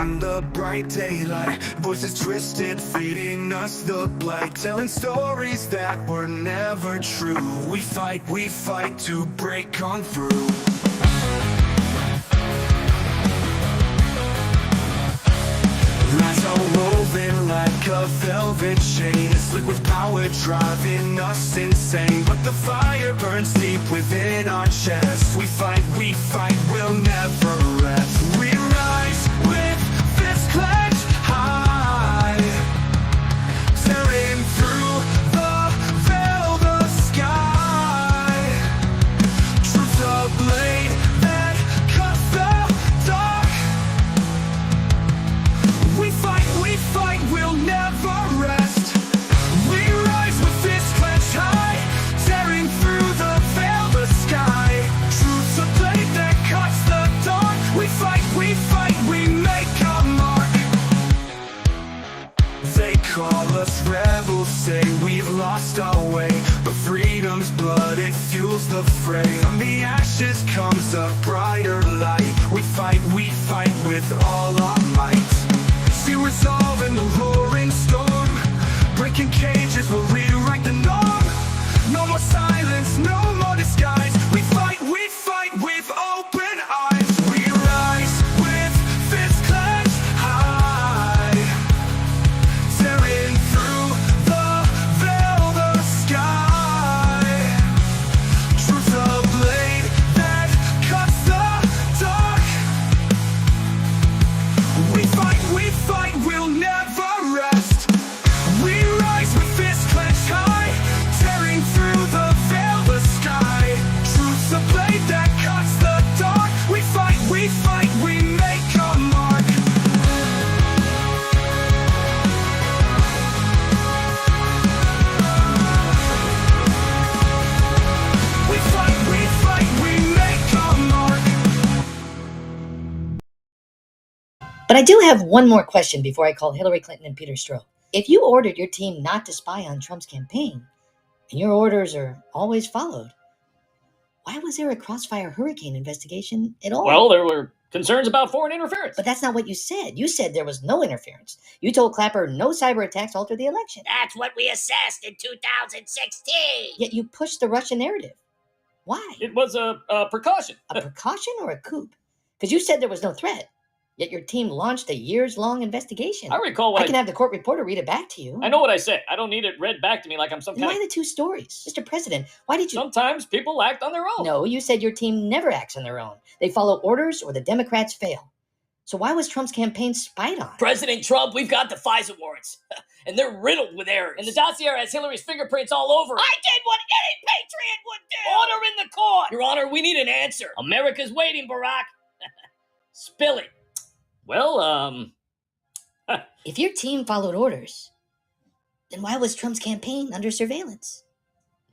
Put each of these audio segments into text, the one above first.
in the bright daylight, voices twisted, feeding us the blight, telling stories that were never true. We fight to break on through. Lies are woven like a velvet chain, slick with power driving us insane. But the fire burns deep within our chests. We fight, we'll never rest. We rise with fists clenched high, tearing through the veil, the sky. Truth's a blade that cuts the dark. We fight, we'll never rest. We rise with fists clenched high, tearing through the veil, the sky. Truth's a blade that cuts the dark. We fight, we make a mark. They call us rebels, say we've lost our way, but freedom's blood, it fuels the fray. From the ashes comes a brighter light. We fight with all our might. See resolve in the roaring storm, breaking cages will rewrite the norm. No more silence, no more disguise. We fight with open eyes. We rise with fists clenched high, tearing through the veil, the sky. Truth's a blade that cuts the dark. We fight, we'll never rest. We rise with fists clenched high, tearing through the veil, the sky. Truth's a blade that cuts the dark. We fight, we make a mark. We fight, we make a mark. But I do have one more question before I call Hillary Clinton and Peter Strzok. If you ordered your team not to spy on Trump's campaign, and your orders are always followed, why was there a Crossfire hurricane investigation at all? Well, there were concerns about foreign interference. But that's not what you said. You said there was no interference. You told Clapper no cyber attacks altered the election. That's what we assessed in 2016. Yet you pushed the Russian narrative. Why? It was a precaution. A precaution or a coup? Because you said there was no threat. Yet your team launched a years-long investigation. I recall what I can have the court reporter read it back to you. I know what I said. I don't need it read back to me like I'm some Then kind why of... the two stories? Mr. President, why did you... Sometimes people act on their own. No, you said your team never acts on their own. They follow orders or the Democrats fail. So why was Trump's campaign spied on? President Trump, we've got the FISA warrants, and they're riddled with errors. And the dossier has Hillary's fingerprints all over it. I did what any patriot would do. Order in the court. Your Honor, we need an answer. America's waiting, Barack. Spill it. Well, If your team followed orders, then why was Trump's campaign under surveillance?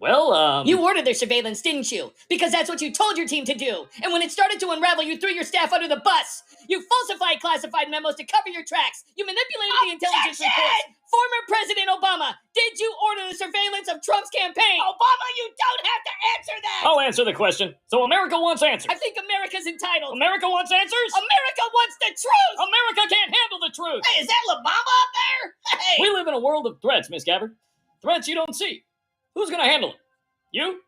You ordered their surveillance, didn't you? Because that's what you told your team to do. And when it started to unravel, you threw your staff under the bus. You falsified classified memos to cover your tracks. You manipulated the intelligence reports. Former President Obama, did you order the surveillance of Trump's campaign? Obama, you don't have to answer that. I'll answer the question. So America wants answers. I think America's entitled. America wants answers? America wants the truth. America can't handle the truth. Hey, is that Obama up there? Hey. We live in a world of threats, Miss Gabbard. Threats you don't see. Who's going to handle it? You?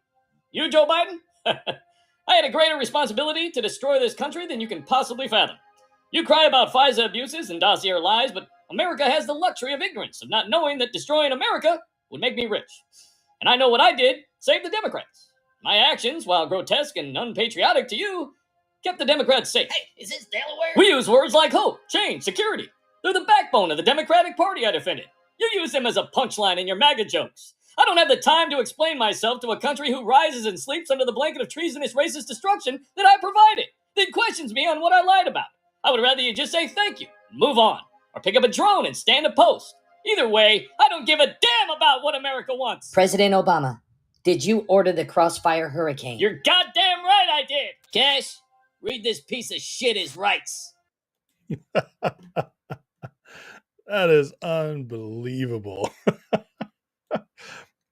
You, Joe Biden? I had a greater responsibility to destroy this country than you can possibly fathom. You cry about FISA abuses and dossier lies, but America has the luxury of ignorance, of not knowing that destroying America would make me rich. And I know what I did saved the Democrats. My actions, while grotesque and unpatriotic to you, kept the Democrats safe. Hey, is this Delaware? We use words like hope, change, security. They're the backbone of the Democratic Party I defended. You use them as a punchline in your MAGA jokes. I don't have the time to explain myself to a country who rises and sleeps under the blanket of treasonous racist destruction that I provided, then questions me on what I lied about. I would rather you just say thank you, move on, or pick up a drone and stand a post. Either way, I don't give a damn about what America wants. President Obama, did you order the Crossfire hurricane? You're goddamn right I did. Cash, read this piece of shit his rights. That is unbelievable.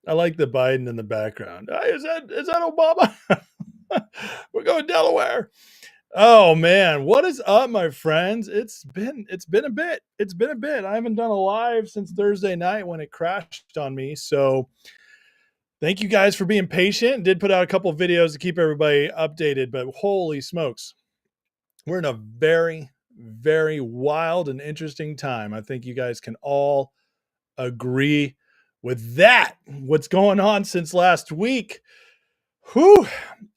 I like the Biden in the background. Is that Obama? We're going Delaware. Oh man, what is up, my friends? It's been a bit. It's been a bit. I haven't done a live since Thursday night when it crashed on me. So thank you guys for being patient. Did put out a couple of videos to keep everybody updated, but holy smokes. We're in a very, very wild and interesting time. I think you guys can all agree with that. What's going on since last week? Whew.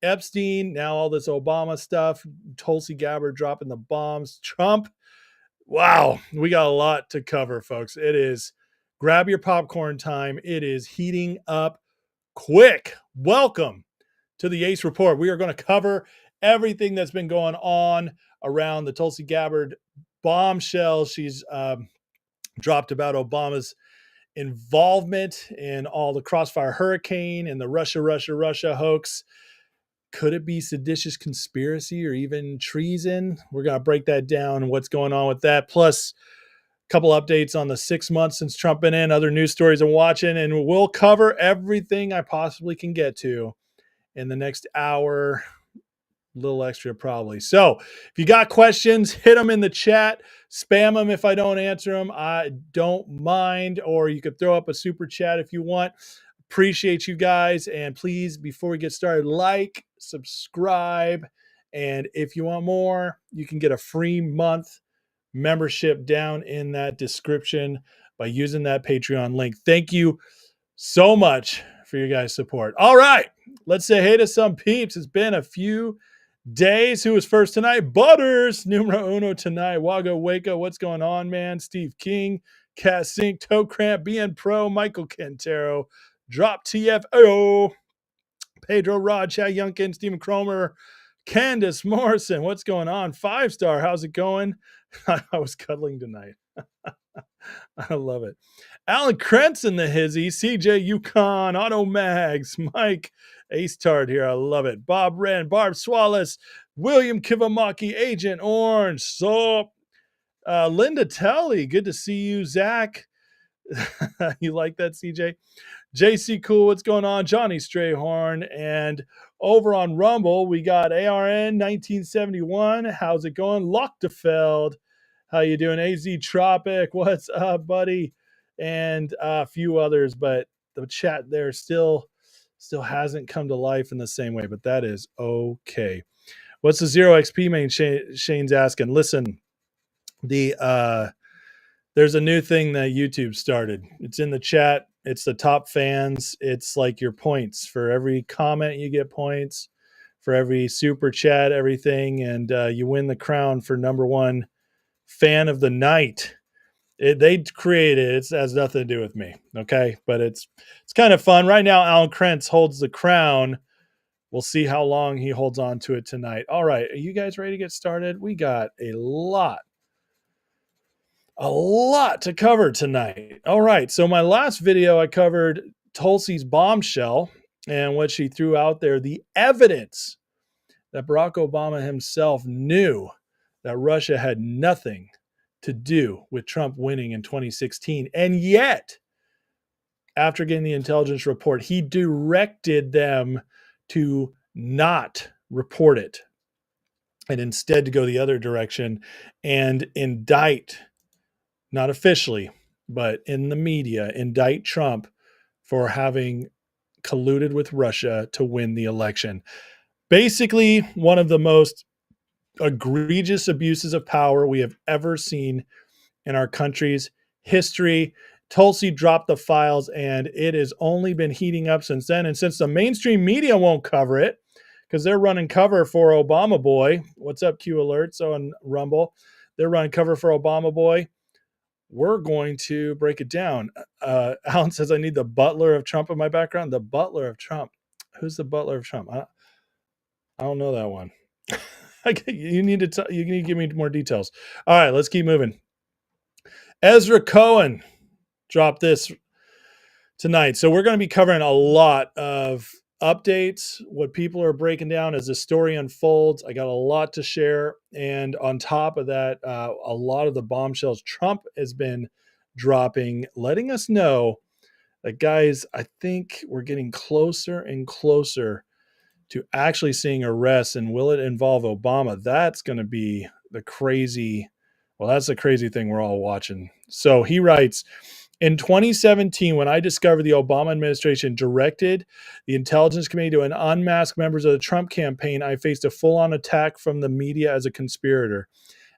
Epstein, now all this Obama stuff, Tulsi Gabbard dropping the bombs, Trump. Wow, we got a lot to cover, folks. It is grab your popcorn time. It is heating up quick. Welcome to the Ace Report. We are going to cover everything that's been going on around the Tulsi Gabbard bombshell. She's dropped about Obama's involvement in all the Crossfire Hurricane and the Russia hoax. Could it be seditious conspiracy or even treason? We're going to break that down and what's going on with that. Plus, a couple updates on the 6 months since Trump been in, other news stories I'm watching, and we'll cover everything I possibly can get to in the next hour. A little extra probably. So if you got questions, hit them in the chat. Spam them if I don't answer them. I don't mind. Or you could throw up a super chat if you want. Appreciate you guys. And please, before we get started, like, subscribe. And if you want more, you can get a free month membership down in that description by using that Patreon link. Thank you so much for your guys' support. All right, let's say hey to some peeps. It's been a few days. Who was first tonight? Butters, numero uno tonight. Wago Waco, what's going on, man? Steve King, Cass Sink, Toe Cramp, BN Pro, Michael Quintero, Drop TFO, Pedro Rod, Chad Yunkin, Stephen Cromer, Candace Morrison, what's going on? 5-star, how's it going? I was cuddling tonight. I love it. Alan Krentz in the hizzy, CJ Yukon, Auto Mags, Mike Ace Tard here. I love it. Bob Wren, Barb Swallis, William Kivamaki, Agent Orange, so Linda Telly, good to see you. Zach, you like that, CJ? JC Cool, what's going on? Johnny Strayhorn. And over on Rumble, we got ARN 1971. How's it going? Lochtefeld, how you doing? AZ Tropic, what's up, buddy? And a few others, but the chat there still hasn't come to life in the same way, but that is okay. What's the 0xP main? Shane's asking. Listen, there's a new thing that YouTube started. It's in the chat. It's the top fans. It's like your points. For every comment, you get points. For every super chat, everything. And you win the crown for #1 fan of the night. They created it. It has nothing to do with me. Okay. But it's kind of fun. Right now, Alan Krentz holds the crown. We'll see how long he holds on to it tonight. All right. Are you guys ready to get started? We got a lot to cover tonight. All right. So my last video, I covered Tulsi's bombshell and what she threw out there, the evidence that Barack Obama himself knew that Russia had nothing to do with Trump winning in 2016. And yet, after getting the intelligence report, he directed them to not report it and instead to go the other direction and indict, not officially, but in the media, indict Trump for having colluded with Russia to win the election. Basically, one of the most egregious abuses of power we have ever seen in our country's history. Tulsi dropped the files, and it has only been heating up since then. And since the mainstream media won't cover it, because they're running cover for Obama Boy. What's up, Q Alerts on Rumble? They're running cover for Obama Boy. We're going to break it down. Alan says, I need the butler of Trump in my background. The butler of Trump. Who's the butler of Trump? I don't know that one. You need to give me more details. All right, let's keep moving. Ezra Cohen dropped this tonight. So we're going to be covering a lot of updates, what people are breaking down as the story unfolds. I got a lot to share. And on top of that, a lot of the bombshells Trump has been dropping, letting us know that, guys, I think we're getting closer and closer to actually seeing arrests, and will it involve Obama? That's going to be the crazy, well, that's the crazy thing we're all watching. So he writes, in 2017, when I discovered the Obama administration directed the intelligence committee to unmask members of the Trump campaign, I faced a full-on attack from the media as a conspirator.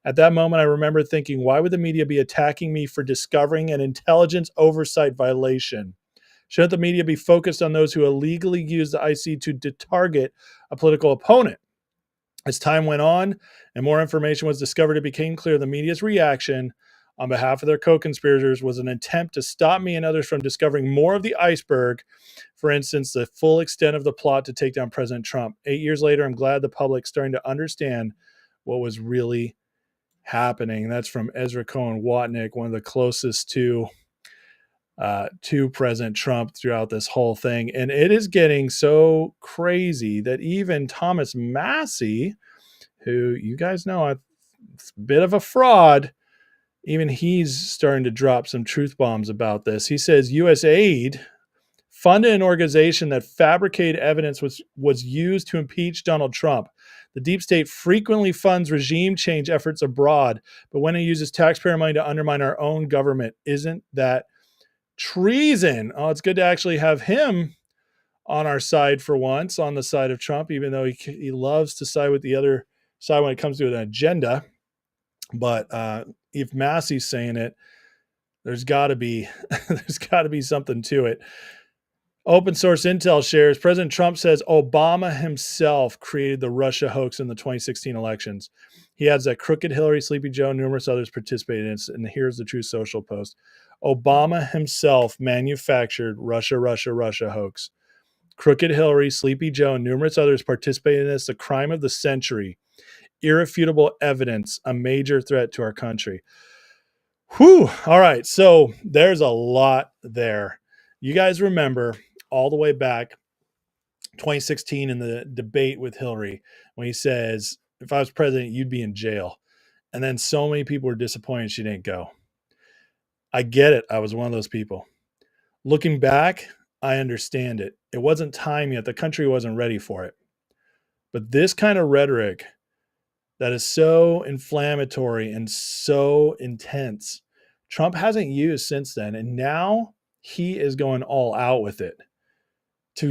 At that moment, I remember thinking, why would the media be attacking me for discovering an intelligence oversight violation? Shouldn't the media be focused on those who illegally use the IC to target a political opponent? As time went on and more information was discovered, it became clear the media's reaction on behalf of their co-conspirators was an attempt to stop me and others from discovering more of the iceberg. For instance, the full extent of the plot to take down President Trump. 8 years later, I'm glad the public's starting to understand what was really happening. That's from Ezra Cohen Watnick, one of the closest to President Trump throughout this whole thing. And it is getting so crazy that even Thomas Massie, who you guys know is a bit of a fraud, even he's starting to drop some truth bombs about this. He says U.S. aid funded an organization that fabricated evidence was used to impeach Donald Trump. The deep state frequently funds regime change efforts abroad, but when it uses taxpayer money to undermine our own government, isn't that treason? Oh, it's good to actually have him on our side for once, on the side of Trump, even though he loves to side with the other side when it comes to an agenda. But if Massey's saying it, there's got to be something to it. Open source intel shares. President Trump says Obama himself created the Russia hoax in the 2016 elections. He adds that crooked Hillary, Sleepy Joe, and numerous others participated in it. And here's the Truth Social post. Obama himself manufactured Russia hoax. Crooked Hillary, Sleepy Joe, and numerous others participated in this. The crime of the century. Irrefutable evidence, a major threat to our country. Whew. All right. So there's a lot there. You guys remember all the way back 2016 in the debate with Hillary when he says, if I was president, you'd be in jail. And then so many people were disappointed she didn't go. I get it. I was one of those people. Looking back, I understand it. It wasn't time yet. The country wasn't ready for it. But this kind of rhetoric that is so inflammatory and so intense, Trump hasn't used since then. And now he is going all out with it. He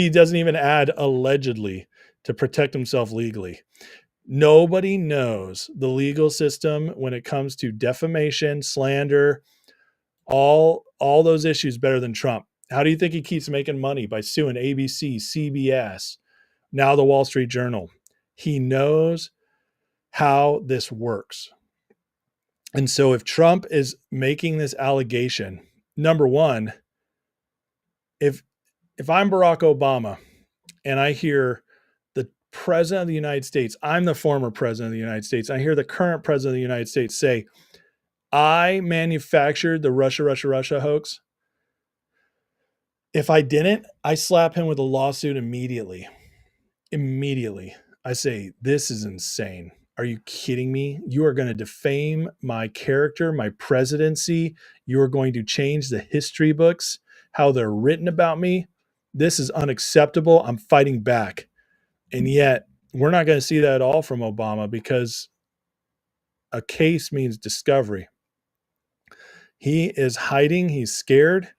doesn't even add allegedly to protect himself legally. Nobody knows the legal system when it comes to defamation, slander, all those issues better than Trump. How do you think he keeps making money? By suing ABC, CBS, now the Wall Street Journal. He knows how this works. And so if Trump is making this allegation, number one, if I'm Barack Obama and I hear the president of the United States, I'm the former president of the United States, I hear the current president of the United States say, I manufactured the Russia hoax. If I didn't, I slap him with a lawsuit immediately. I say, this is insane. Are you kidding me? You are going to defame my character, my presidency. You are going to change the history books, how they're written about me. This is unacceptable. I'm fighting back. And yet we're not going to see that at all from Obama because a case means discovery. He is hiding. He's scared.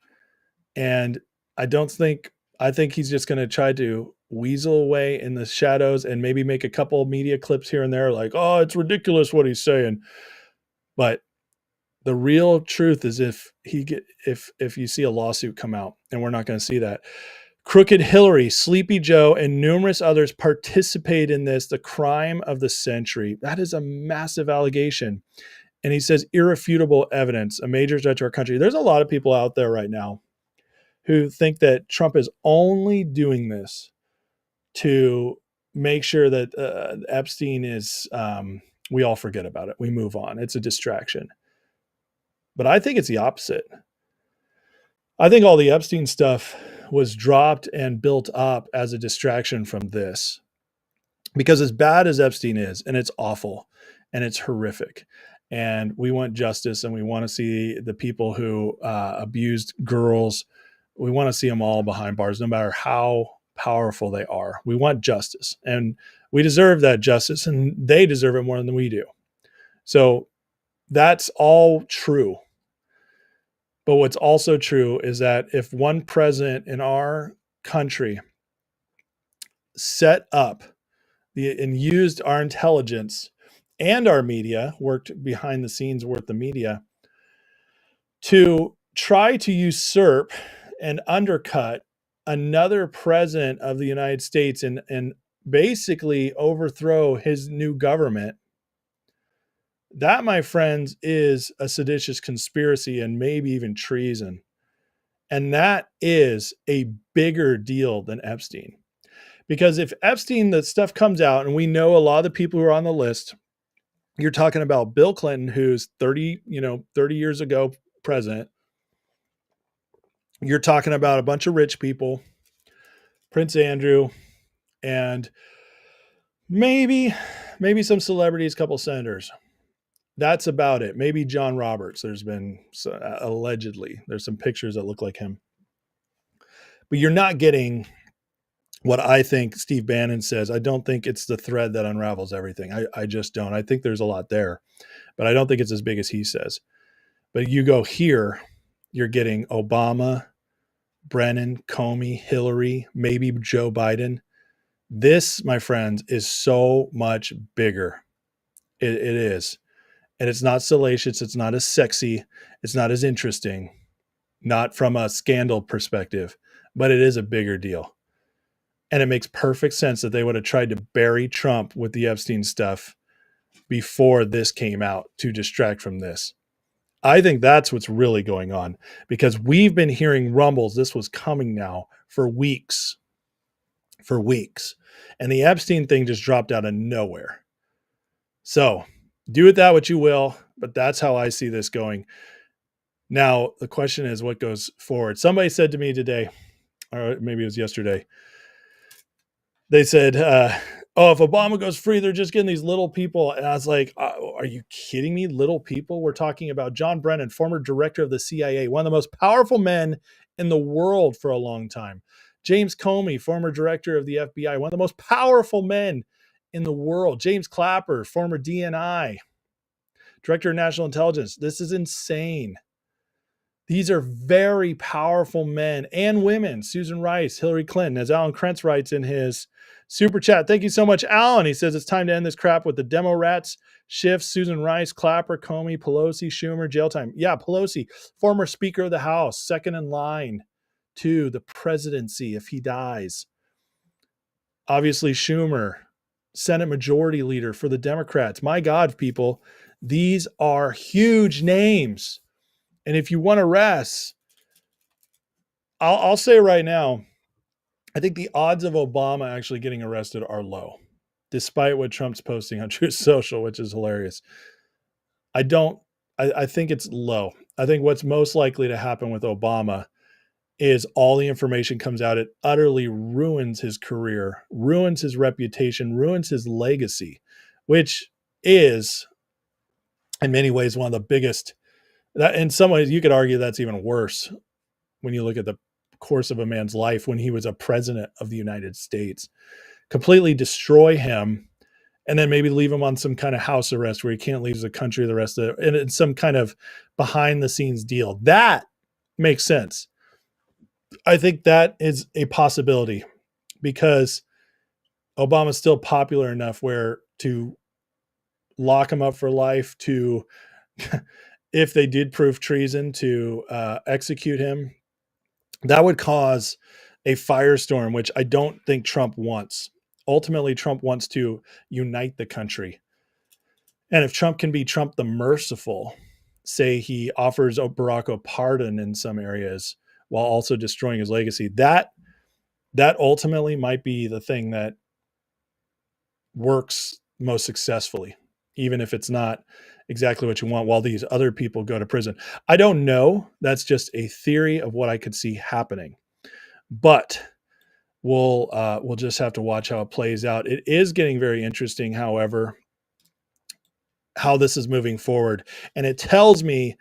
And I think he's just going to try to weasel away in the shadows and maybe make a couple of media clips here and there like, oh, it's ridiculous what he's saying. But the real truth is if you see a lawsuit come out, and we're not going to see that. Crooked Hillary, Sleepy Joe, and numerous others participate in this, the crime of the century. That is a massive allegation. And he says irrefutable evidence, a major threat to our country. There's a lot of people out there right now who think that Trump is only doing this to make sure that Epstein is, we all forget about it. We move on. It's a distraction. But I think it's the opposite. I think all the Epstein stuff was dropped and built up as a distraction from this. Because as bad as Epstein is, and it's awful, and it's horrific, and we want justice, and we want to see the people who abused girls We want to see them all behind bars, no matter how powerful they are. We want justice, and we deserve that justice, and they deserve it more than we do. So that's all true. But what's also true is that if one president in our country set up and used our intelligence and our media, worked behind the scenes with the media, to try to usurp and undercut another president of the United States and basically overthrow his new government, that, my friends, is a seditious conspiracy and maybe even treason. And that is a bigger deal than Epstein. Because if Epstein, the stuff comes out, and we know a lot of the people who are on the list, you're talking about Bill Clinton, who's 30 years ago president. You're talking about a bunch of rich people, Prince Andrew, and maybe some celebrities, a couple senators. That's about it. Maybe John Roberts. There's been allegedly, there's some pictures that look like him. But you're not getting what I think Steve Bannon says. I don't think it's the thread that unravels everything. I just don't. I think there's a lot there, but I don't think it's as big as he says. But you go here, you're getting Obama, Brennan, Comey, Hillary, maybe Joe Biden. This, my friends, is so much bigger. It is. And it's not salacious. It's not as sexy. It's not as interesting, not from a scandal perspective, but it is a bigger deal. And it makes perfect sense that they would have tried to bury Trump with the Epstein stuff before this came out to distract from this. I think that's what's really going on, because we've been hearing rumbles. This was coming now for weeks. And the Epstein thing just dropped out of nowhere. So do with that what you will, but that's how I see this going. Now, the question is what goes forward. Somebody said to me today, or maybe it was yesterday, they said, if Obama goes free, they're just getting these little people. And I was like, are you kidding me? Little people? We're talking about John Brennan, former director of the CIA, one of the most powerful men in the world for a long time. James Comey, former director of the FBI, one of the most powerful men in the world. James Clapper, former DNI, director of national intelligence. This is insane. These are very powerful men and women. Susan Rice, Hillary Clinton, as Alan Krentz writes in his super chat. Thank you so much, Alan. He says it's time to end this crap with the demo rats, Schiff, Susan Rice, Clapper, Comey, Pelosi, Schumer, jail time. Yeah, Pelosi, former Speaker of the House, second in line to the presidency if he dies. Obviously, Schumer, Senate Majority Leader for the Democrats. My God, people, these are huge names. And if you want to rest, I'll say right now, I think the odds of Obama actually getting arrested are low, despite what Trump's posting on Truth Social, which is hilarious. I think it's low. I think what's most likely to happen with Obama is all the information comes out. It utterly ruins his career, ruins his reputation, ruins his legacy, which is in many ways one of the biggest. That, in some ways, you could argue that's even worse when you look at the course of a man's life when he was a president of the United States. Completely destroy him and then maybe leave him on some kind of house arrest where he can't leave the country the rest of it, and it's some kind of behind the scenes deal. That makes sense. I think that is a possibility because Obama's still popular enough where to lock him up for life, to if they did prove treason, to execute him, that would cause a firestorm, which I don't think Trump wants. Ultimately, Trump wants to unite the country. And if Trump can be Trump the merciful, say he offers Barack a pardon in some areas while also destroying his legacy, that ultimately might be the thing that works most successfully, even if it's not exactly what you want, while these other people go to prison. I don't know. That's just a theory of what I could see happening. But we'll just have to watch how it plays out. It is getting very interesting, however, how this is moving forward. And it tells me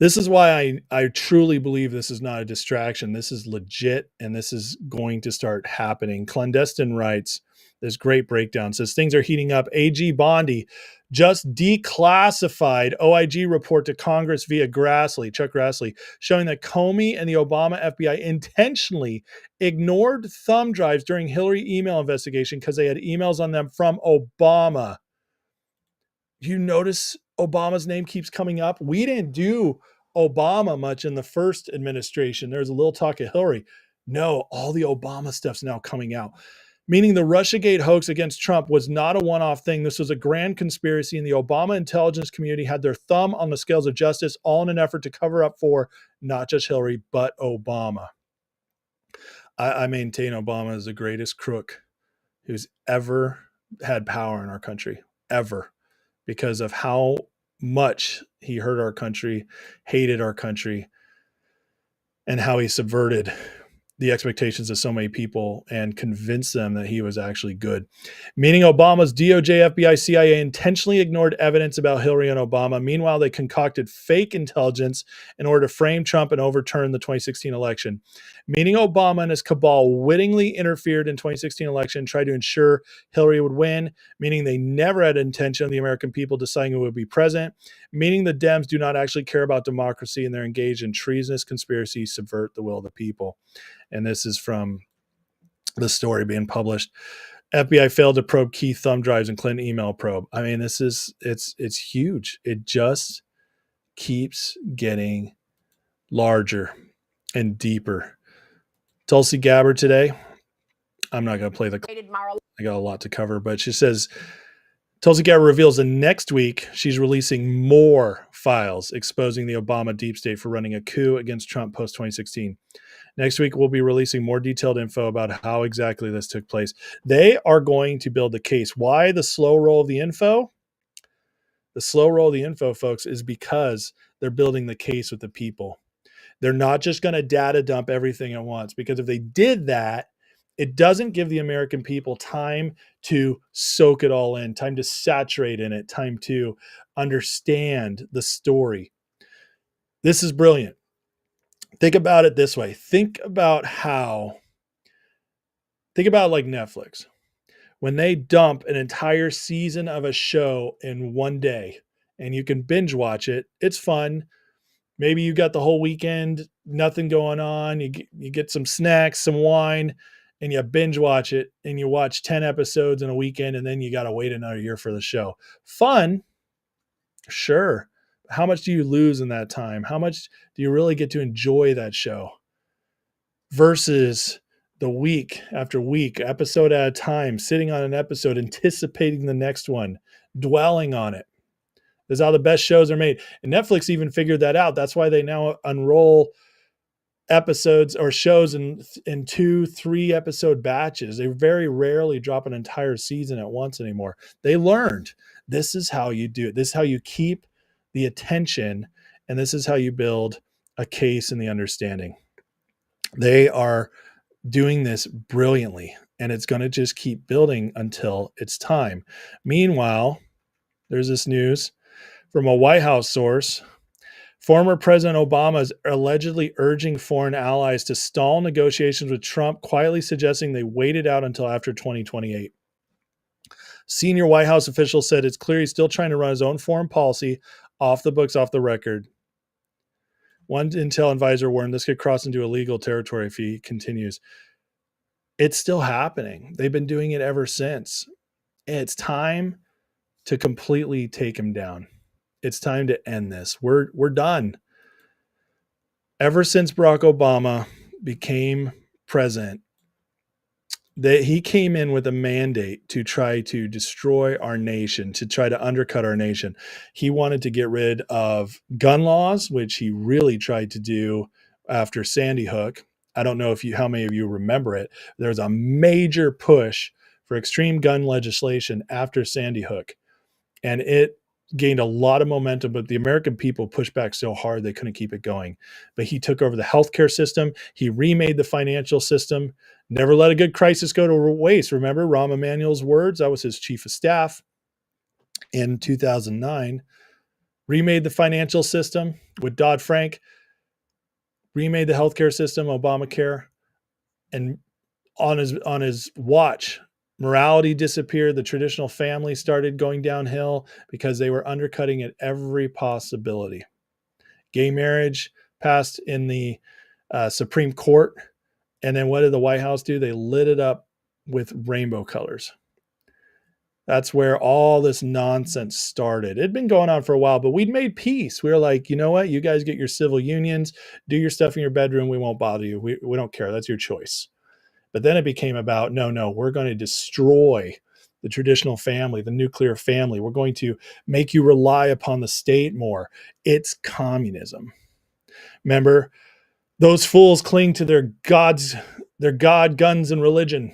This is why I truly believe this is not a distraction. This is legit, and this is going to start happening. Clandestine writes this great breakdown. Says things are heating up. AG Bondi just declassified OIG report to Congress via Chuck Grassley, showing that Comey and the Obama FBI intentionally ignored thumb drives during Hillary email investigation because they had emails on them from Obama. You notice Obama's name keeps coming up. We didn't do Obama much in the first administration. There's a little talk of Hillary. No, all the Obama stuff's now coming out. Meaning the Russiagate hoax against Trump was not a one-off thing. This was a grand conspiracy, and the Obama intelligence community had their thumb on the scales of justice, all in an effort to cover up for not just Hillary, but Obama. I maintain Obama is the greatest crook who's ever had power in our country, ever, because of how much he hurt our country, hated our country, and how he subverted the expectations of so many people and convinced them that he was actually good. Meaning Obama's DOJ, FBI, CIA intentionally ignored evidence about Hillary and Obama. Meanwhile, they concocted fake intelligence in order to frame Trump and overturn the 2016 election. Meaning Obama and his cabal wittingly interfered in 2016 election, tried to ensure Hillary would win, meaning they never had intention of the American people deciding who would be president, meaning the Dems do not actually care about democracy and they're engaged in treasonous conspiracy to subvert the will of the people. And this is from the story being published. FBI failed to probe key thumb drives and Clinton email probe. I mean, it's huge. It just keeps getting larger and deeper. Tulsi Gabbard today. I'm not going to play I got a lot to cover, but she says Tulsi Gabbard reveals that next week she's releasing more files exposing the Obama deep state for running a coup against Trump post 2016. Next week, we'll be releasing more detailed info about how exactly this took place. They are going to build the case. Why the slow roll of the info? The slow roll of the info, folks, is because they're building the case with the people. They're not just going to data dump everything at once, because if they did that, it doesn't give the American people time to soak it all in, time to saturate in it, time to understand the story. This is brilliant. Think about it this way. Think about like Netflix. When they dump an entire season of a show in one day and you can binge watch it, it's fun. Maybe you got the whole weekend, nothing going on. You get some snacks, some wine, and you binge watch it, and you watch 10 episodes in a weekend, and then you got to wait another year for the show. Fun, sure. How much do you lose in that time? How much do you really get to enjoy that show? Versus the week after week, episode at a time, sitting on an episode, anticipating the next one, dwelling on it. This is how the best shows are made. And Netflix even figured that out. That's why they now unroll episodes or shows in 2-3 episode batches. They very rarely drop an entire season at once anymore. They learned this is how you do it. This is how you keep the attention, and this is how you build a case and the understanding. They are doing this brilliantly, and it's going to just keep building until it's time. Meanwhile, there's this news from a White House source. Former President Obama is allegedly urging foreign allies to stall negotiations with Trump, quietly suggesting they wait it out until after 2028. Senior White House officials said it's clear he's still trying to run his own foreign policy off the books, off the record. One intel advisor warned this could cross into illegal territory if he continues. It's still happening. They've been doing it ever since. It's time to completely take him down. It's time to end this. We're done. Ever since Barack Obama became president, he came in with a mandate to try to destroy our nation, to try to undercut our nation. He wanted to get rid of gun laws, which he really tried to do after Sandy Hook. I don't know how many of you remember it. There was a major push for extreme gun legislation after Sandy Hook, and it gained a lot of momentum, but the American people pushed back so hard they couldn't keep it going. But he took over the healthcare system. He remade the financial system. Never let a good crisis go to waste. Remember Rahm Emanuel's words? That was his chief of staff in 2009. remade the financial system with Dodd-Frank, remade the healthcare system, Obamacare, and on his watch, morality disappeared. The traditional family started going downhill because they were undercutting at every possibility. Gay marriage passed in the Supreme Court. And then what did the White House do? They lit it up with rainbow colors. That's where all this nonsense started. It'd been going on for a while, but we'd made peace. We were like, you know what? You guys get your civil unions, do your stuff in your bedroom. We won't bother you. We don't care. That's your choice. But then it became about, no, we're going to destroy the traditional family, the nuclear family. We're going to make you rely upon the state more. It's communism. Remember, those fools cling to their God, guns, and religion.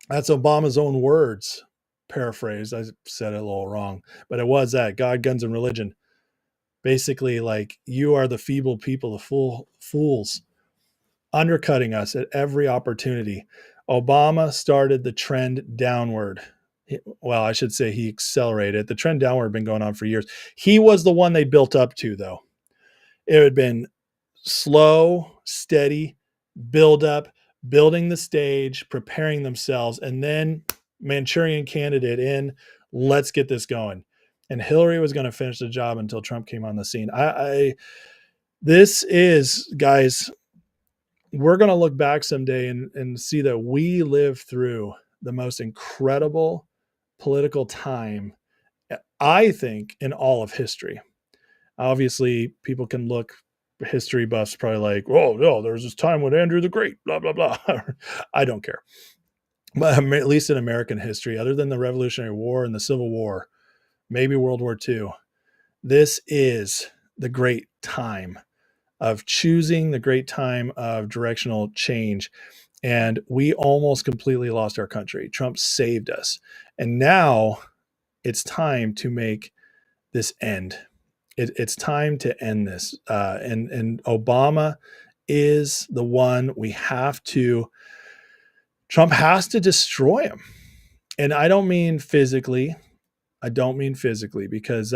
That's Obama's own words. Paraphrased. I said it a little wrong, but it was that: God, guns, and religion. Basically, like, you are the feeble people, the fools, undercutting us at every opportunity. Obama started the trend downward. Well, I should say he accelerated. The trend downward had been going on for years. He was the one they built up to, though. It had been slow, steady build up, building the stage, preparing themselves, and then Manchurian candidate in, let's get this going. And Hillary was going to finish the job until Trump came on the scene. This is, guys, we're going to look back someday and see that we lived through the most incredible political time, I think, in all of history. Obviously, people can look, history buffs probably like, oh, no, there was this time with Andrew the Great, blah, blah, blah. I don't care. But at least in American history, other than the Revolutionary War and the Civil War, maybe World War II, this is the great time of choosing, the great time of directional change. And we almost completely lost our country. Trump saved us. And now it's time to make this end. It's time to end this. And Obama is the one we have to, Trump has to destroy him. And I don't mean physically. Because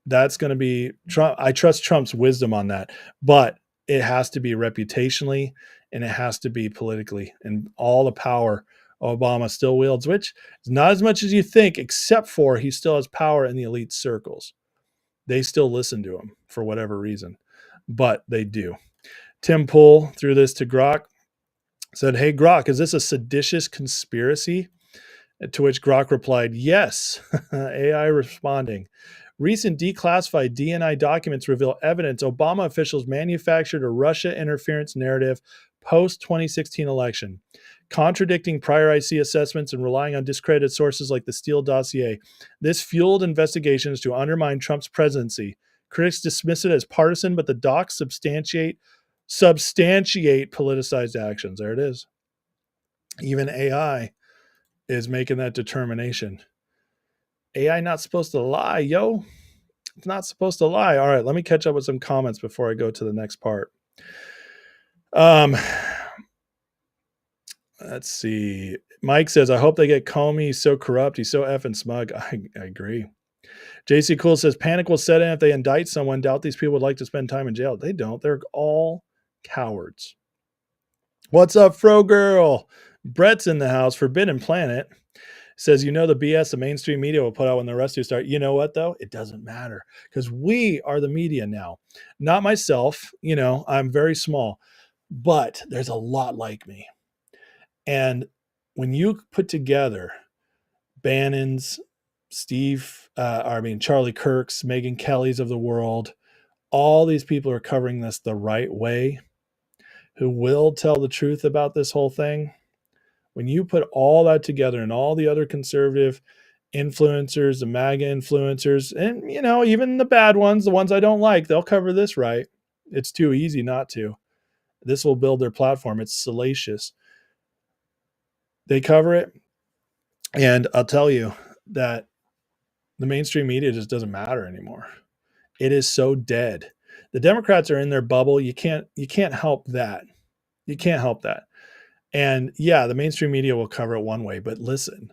that's going to be Trump. I trust Trump's wisdom on that, but it has to be reputationally and it has to be politically, and all the power Obama still wields, which is not as much as you think, except for he still has power in the elite circles. They still listen to him for whatever reason, but they do. Tim Pool threw this to Grok, said, hey, Grok, is this a seditious conspiracy? To which Grok replied, yes. AI responding. Recent declassified DNI documents reveal evidence Obama officials manufactured a Russia interference narrative post-2016 election, contradicting prior IC assessments and relying on discredited sources like the Steele dossier. This fueled investigations to undermine Trump's presidency. Critics dismiss it as partisan, but the docs substantiate politicized actions. There it is. Even AI is making that determination. AI not supposed to lie, yo. It's not supposed to lie. All right, let me catch up with some comments before I go to the next part. Let's see. Mike says, I hope they get Comey. He's so corrupt. He's so effing smug. I agree. JC Cool says, panic will set in if they indict someone. Doubt these people would like to spend time in jail. They don't. They're all cowards. What's up, Fro Girl? Brett's in the house. Forbidden Planet says, the BS the mainstream media will put out when the rest of you start. You know what, though? It doesn't matter, because we are the media now. Not myself. I'm very small, but there's a lot like me. And when you put together Bannon's, Charlie Kirk's, Megyn Kelly's of the world, all these people are covering this the right way, who will tell the truth about this whole thing. When you put all that together and all the other conservative influencers, the MAGA influencers, and, even the bad ones, the ones I don't like, they'll cover this right. It's too easy not to. This will build their platform. It's salacious. They cover it. And I'll tell you that the mainstream media just doesn't matter anymore. It is so dead. The Democrats are in their bubble. You can't help that. You can't help that. And yeah, the mainstream media will cover it one way, but listen,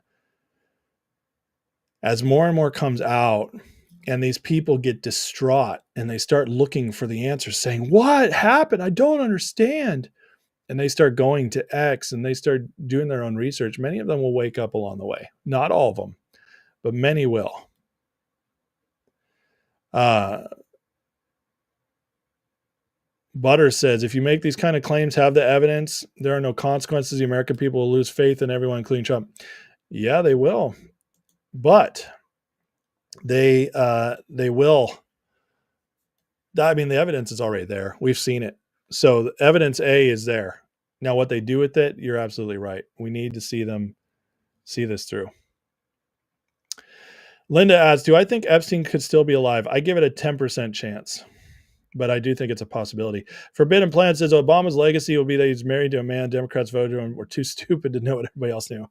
as more and more comes out, And these people get distraught and they start looking for the answer, saying, what happened? I don't understand. And they start going to X and they start doing their own research. Many of them will wake up along the way. Not all of them, but many will. Butter says, if you make these kind of claims, have the evidence, there are no consequences. The American people will lose faith in everyone, including Trump. Yeah, they will. But they will. I mean, the evidence is already there. We've seen it. So the evidence A is there. Now, what they do with it, you're absolutely right. We need to see them see this through. Linda asks, do I think Epstein could still be alive? I give it a 10% chance, but I do think it's a possibility. Forbidden Plan says Obama's legacy will be that he's married to a man Democrats voted and were too stupid to know what everybody else knew.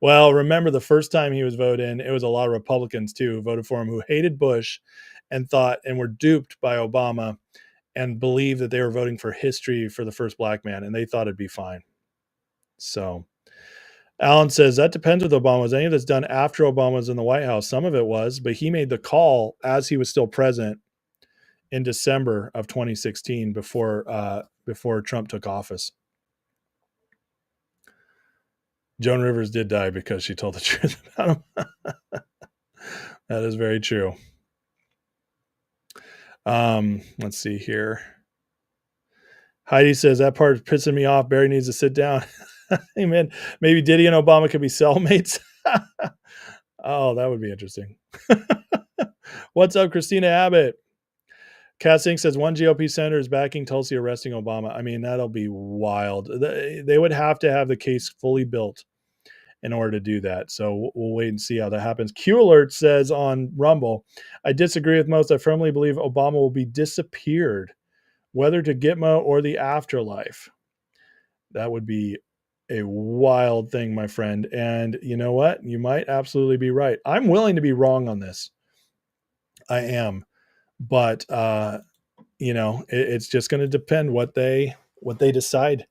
Well, remember the first time he was voted in, it was a lot of Republicans too who voted for him, who hated Bush and thought and were duped by Obama and believed that they were voting for history for the first black man, and they thought it'd be fine. So Alan says, that depends with Obama. Was any of this done after Obama was in the White House? Some of it was, but he made the call as he was still president in December of 2016 before Trump took office. Joan Rivers did die because she told the truth about him. That is very true. Let's see here. Heidi says, that part is pissing me off. Barry needs to sit down. Amen. Maybe Diddy and Obama could be cellmates. Oh, that would be interesting. What's up, Christina Abbott? Kat Singh says, one GOP senator is backing Tulsi arresting Obama. I mean, that'll be wild. They would have to have the case fully built in order to do that. So we'll wait and see how that happens. Q Alert says on Rumble, I disagree with most. I firmly believe Obama will be disappeared, whether to Gitmo or the afterlife. That would be a wild thing, my friend. And you know what? You might absolutely be right. I'm willing to be wrong on this. I am. But, it's just going to depend what they decide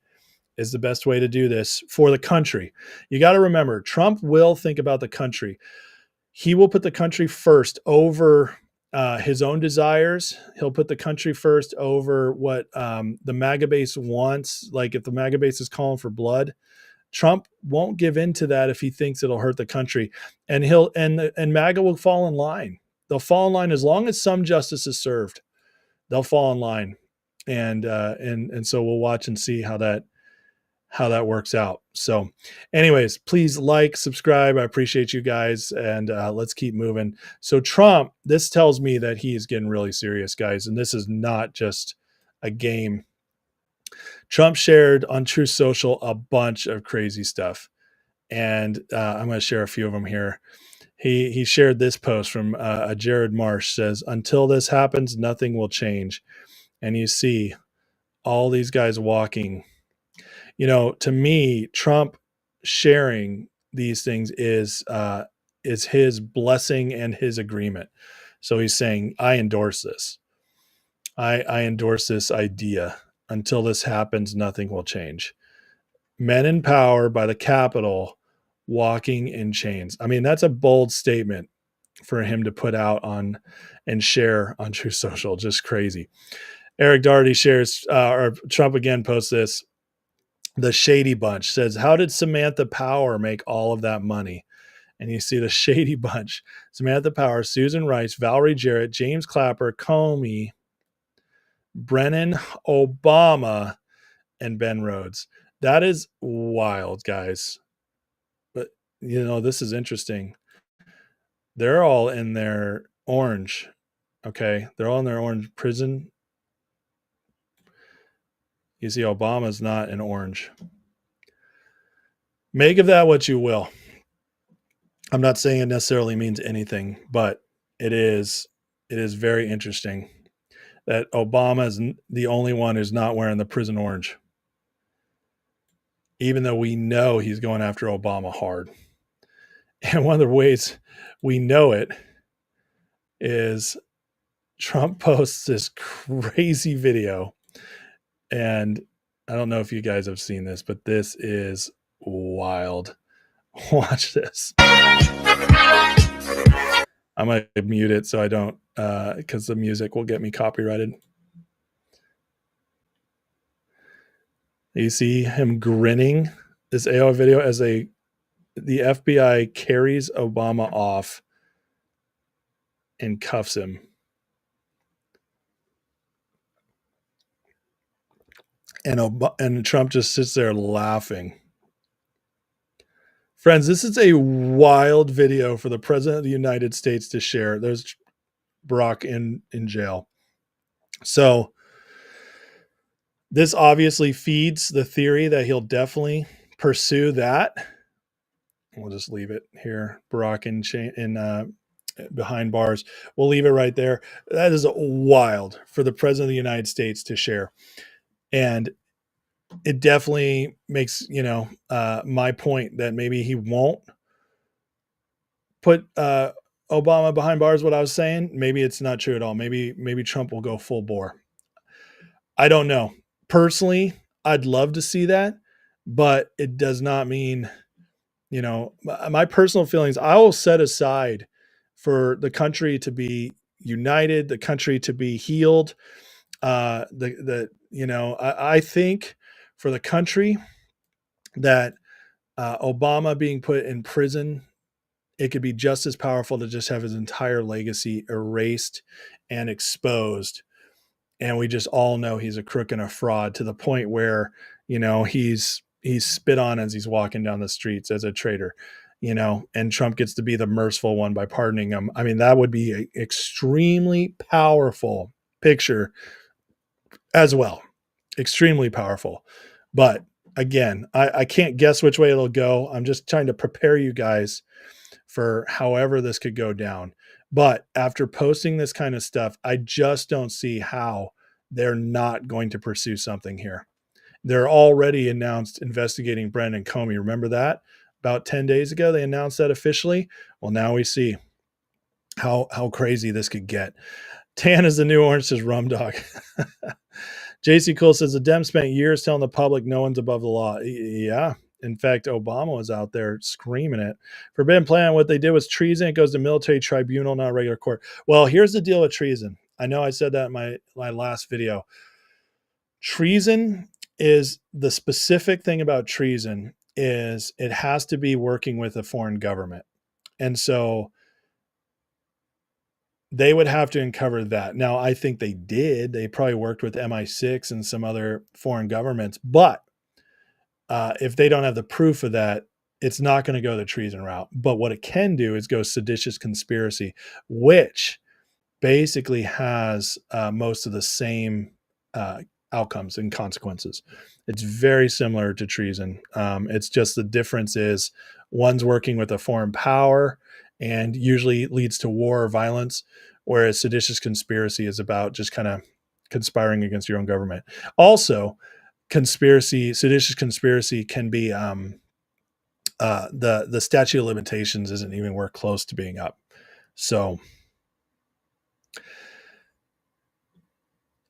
is the best way to do this for the country. You got to remember, Trump will think about the country. He will put the country first over his own desires. He'll put the country first over what the MAGA base wants. Like if the MAGA base is calling for blood, Trump won't give in to that if he thinks it'll hurt the country. And and MAGA will fall in line. They'll fall in line as long as some justice is served. They'll fall in line, and so we'll watch and see how that works out. So, anyways, please like, subscribe. I appreciate you guys, and let's keep moving. So Trump, this tells me that he is getting really serious, guys, and this is not just a game. Trump shared on Truth Social a bunch of crazy stuff, and I'm going to share a few of them here. He shared this post from Jared Marsh, says, until this happens, nothing will change. And you see all these guys walking. To me, Trump sharing these things is his blessing and his agreement. So he's saying, I endorse this. I endorse this idea. Until this happens, nothing will change. Men in power by the Capitol walking in chains. I mean, that's a bold statement for him to put out on and share on Truth Social. Just crazy. Eric Doherty shares, or Trump again posts this. The Shady Bunch says, how did Samantha Power make all of that money? And you see the Shady Bunch: Samantha Power, Susan Rice, Valerie Jarrett, James Clapper, Comey, Brennan Obama, and Ben Rhodes. That is wild, guys. But, this is interesting. They're all in their orange. Okay. They're all in their orange prison. You see, Obama's not in orange. Make of that what you will. I'm not saying it necessarily means anything, but it is very interesting that Obama is the only one who's not wearing the prison orange, even though we know he's going after Obama hard. And one of the ways we know it is Trump posts this crazy video. And I don't know if you guys have seen this, but this is wild. Watch this. I'm going to mute it so I don't, because the music will get me copyrighted. You see him grinning, this AO video, as the FBI carries Obama off and cuffs him. And Trump just sits there laughing. Friends, this is a wild video for the President of the United States to share. There's Barack in jail. So this obviously feeds the theory that he'll definitely pursue that. We'll just leave it here. Barack in behind bars. We'll leave it right there. That is wild for the President of the United States to share. And it definitely makes, my point that maybe he won't put Obama behind bars, what I was saying. Maybe it's not true at all. Maybe Trump will go full bore. I don't know. Personally, I'd love to see that, but it does not mean, my personal feelings, I will set aside for the country to be united, the country to be healed. I think for the country that Obama being put in prison, it could be just as powerful to just have his entire legacy erased and exposed. And we just all know he's a crook and a fraud, to the point where, he's spit on as he's walking down the streets as a traitor, and Trump gets to be the merciful one by pardoning him. I mean, that would be an extremely powerful picture as well. Extremely powerful. But again, I can't guess which way it'll go. I'm just trying to prepare you guys for however this could go down. But after posting this kind of stuff, I just don't see how they're not going to pursue something here. They're already announced investigating Brendan Comey. Remember that? About 10 days ago, they announced that officially. Well, now we see how crazy this could get. Tan is the new orange, says Rum Dog. JC Cole says the Dems spent years telling the public no one's above the law. Yeah. In fact, Obama was out there screaming it. Forbidden Plan, what they did was treason. It goes to military tribunal, not regular court. Well, here's the deal with treason. I know I said that in my last video. Treason is, the specific thing about treason is it has to be working with a foreign government. And so they would have to uncover that. Now, I think they did. They probably worked with MI6 and some other foreign governments. But if they don't have the proof of that, it's not going to go the treason route. But what it can do is go seditious conspiracy, which basically has most of the same outcomes and consequences. It's very similar to treason. It's just the difference is one's working with a foreign power and usually leads to war or violence, whereas seditious conspiracy is about just kind of conspiring against your own government. Also, seditious conspiracy can be the statute of limitations isn't even worth close to being up. So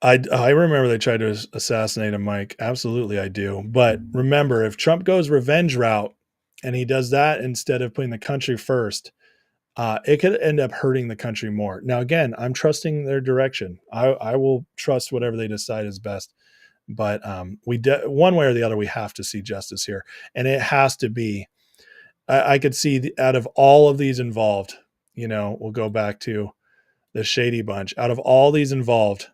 I remember they tried to assassinate him, Mike. Absolutely, I do. But remember, if Trump goes revenge route and he does that instead of putting the country first, it could end up hurting the country more. Now, again, I'm trusting their direction. I will trust whatever they decide is best. But one way or the other, we have to see justice here. And it has to be, I could see out of all of these involved, we'll go back to the shady bunch. Out of all these involved,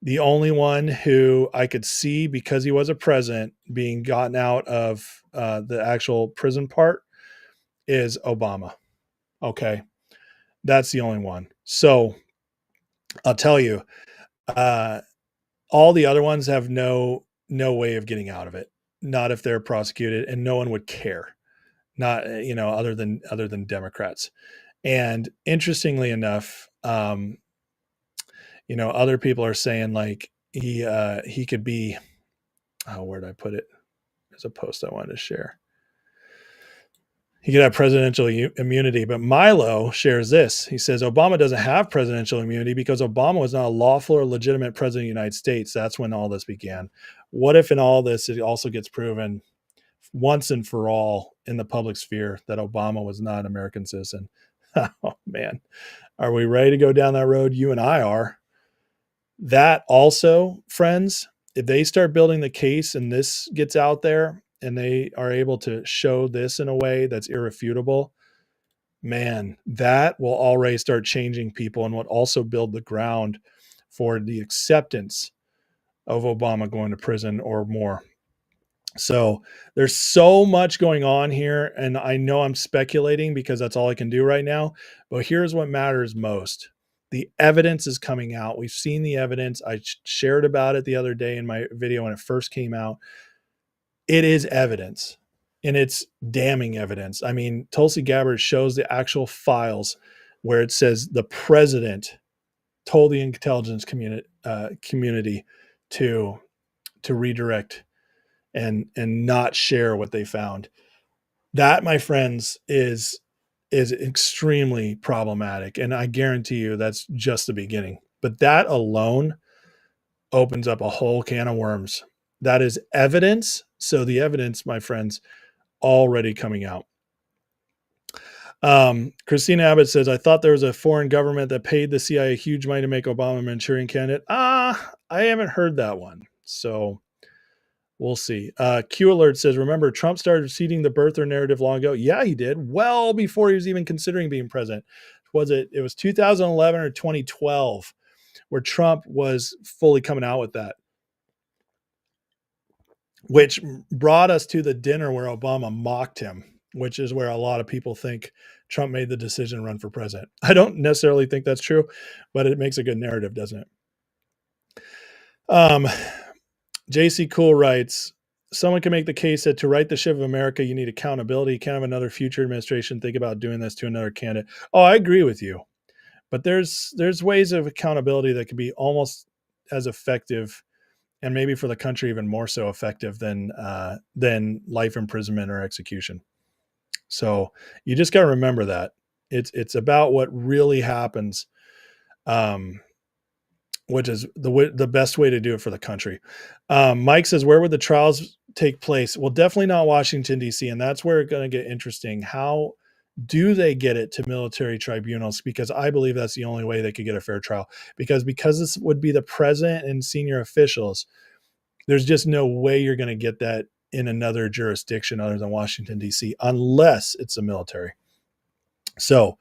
the only one who I could see, because he was a president, being gotten out of the actual prison part is Obama. Okay. That's the only one. So I'll tell you, all the other ones have no way of getting out of it. Not if they're prosecuted, and no one would care. Not, other than Democrats. And interestingly enough, other people are saying like he could be, where did I put it? There's a post I wanted to share. He could have presidential immunity, but Milo shares this. He says, Obama doesn't have presidential immunity because Obama was not a lawful or legitimate president of the United States. That's when all this began. What if in all this, it also gets proven once and for all in the public sphere that Obama was not an American citizen? Oh, man. Are we ready to go down that road? You and I are. That also, friends, if they start building the case and this gets out there and they are able to show this in a way that's irrefutable, man, that will already start changing people and will also build the ground for the acceptance of Obama going to prison or more. So there's so much going on here, and I know I'm speculating because that's all I can do right now, but here's what matters most. The evidence is coming out. We've seen the evidence. I shared about it the other day in my video when it first came out. It is evidence, and it's damning evidence. I mean, Tulsi Gabbard shows the actual files where it says the president told the intelligence community to redirect and not share what they found. That, my friends, is extremely problematic, and I guarantee you that's just the beginning. But that alone opens up a whole can of worms. That is evidence. So the evidence, my friends, already coming out. Christina Abbott says, I thought there was a foreign government that paid the CIA huge money to make Obama a Manchurian candidate. I haven't heard that one. So we'll see. Q Alert says, remember, Trump started seeding the birther narrative long ago. Yeah, he did. Well before he was even considering being president. It was 2011 or 2012 where Trump was fully coming out with that, which brought us to the dinner where Obama mocked him, which is where a lot of people think Trump made the decision to run for president. I don't necessarily think that's true, but it makes a good narrative, doesn't it? JC Cool writes, someone can make the case that to write the Schiff of America, you need accountability. You can't have another future administration think about doing this to another candidate. Oh, I agree with you. But there's ways of accountability that can be almost as effective, and maybe for the country even more so effective than life imprisonment or execution. So you just got to remember that it's about what really happens, which is the best way to do it for the country. Mike says, where would the trials take place? Well, definitely not Washington, D.C., and that's where it's going to get interesting. How do they get it to military tribunals? Because I believe that's the only way they could get a fair trial. Because this would be the president and senior officials, there's just no way you're going to get that in another jurisdiction other than Washington, D.C., unless it's a military. So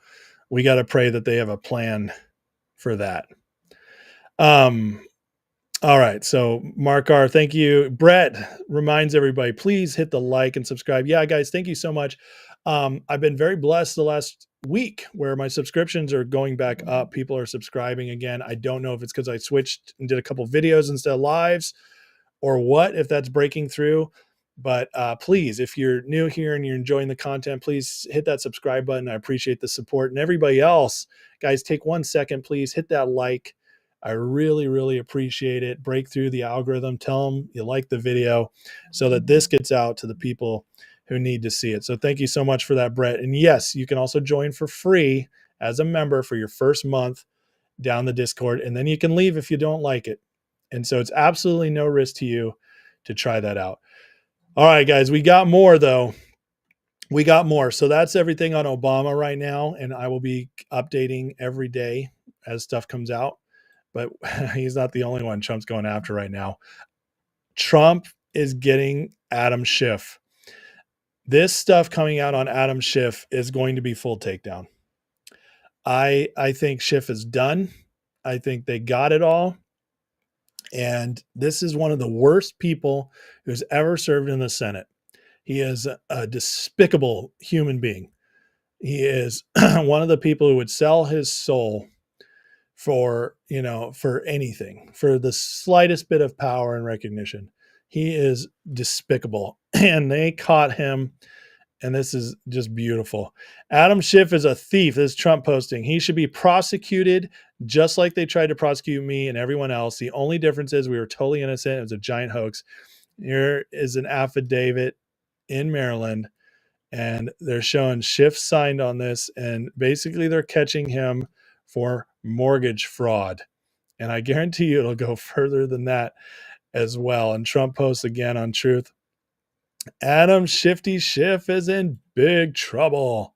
we got to pray that they have a plan for that. All right. So Mark R, thank you. Brett reminds everybody, please hit the like and subscribe. Yeah, guys, thank you so much. I've been very blessed the last week where my subscriptions are going back up. People are subscribing again. I don't know if it's because I switched and did a couple videos instead of lives or what, if that's breaking through. But please, if you're new here and you're enjoying the content, please hit that subscribe button. I appreciate the support. And everybody else, guys, take 1 second, please hit that like. I really, really appreciate it. Break through the algorithm. Tell them you like the video so that this gets out to the people who need to see it. So thank you so much for that, Brett. And yes, you can also join for free as a member for your first month down the Discord. And then you can leave if you don't like it. And so it's absolutely no risk to you to try that out. All right, guys, we got more though. We got more. So that's everything on Obama right now. And I will be updating every day as stuff comes out. But he's not the only one Trump's going after right now. Trump is getting Adam Schiff. This stuff coming out on Adam Schiff is going to be full takedown. I think Schiff is done. I think they got it all. And this is one of the worst people who's ever served in the Senate. He is a despicable human being. He is one of the people who would sell his soul for anything, for the slightest bit of power and recognition. He is despicable. And they caught him. And this is just beautiful. Adam Schiff is a thief. This is Trump posting. He should be prosecuted just like they tried to prosecute me and everyone else. The only difference is we were totally innocent. It was a giant hoax. Here is an affidavit in Maryland. And they're showing Schiff signed on this. And basically they're catching him for mortgage fraud. And I guarantee you it'll go further than that as well. And Trump posts again on Truth. Adam Shifty Schiff is in big trouble.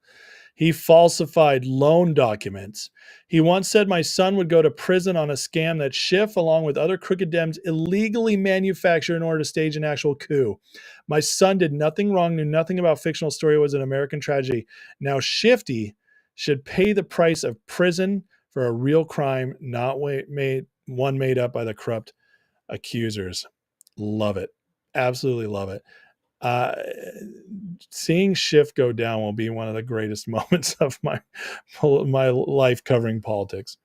He falsified loan documents. He once said my son would go to prison on a scam that Schiff, along with other crooked Dems, illegally manufactured in order to stage an actual coup. My son did nothing wrong, knew nothing about fictional story, was an American tragedy. Now Shifty should pay the price of prison for a real crime, not made up by the corrupt accusers. Love it. Absolutely love it. Seeing Schiff go down will be one of the greatest moments of my life covering politics.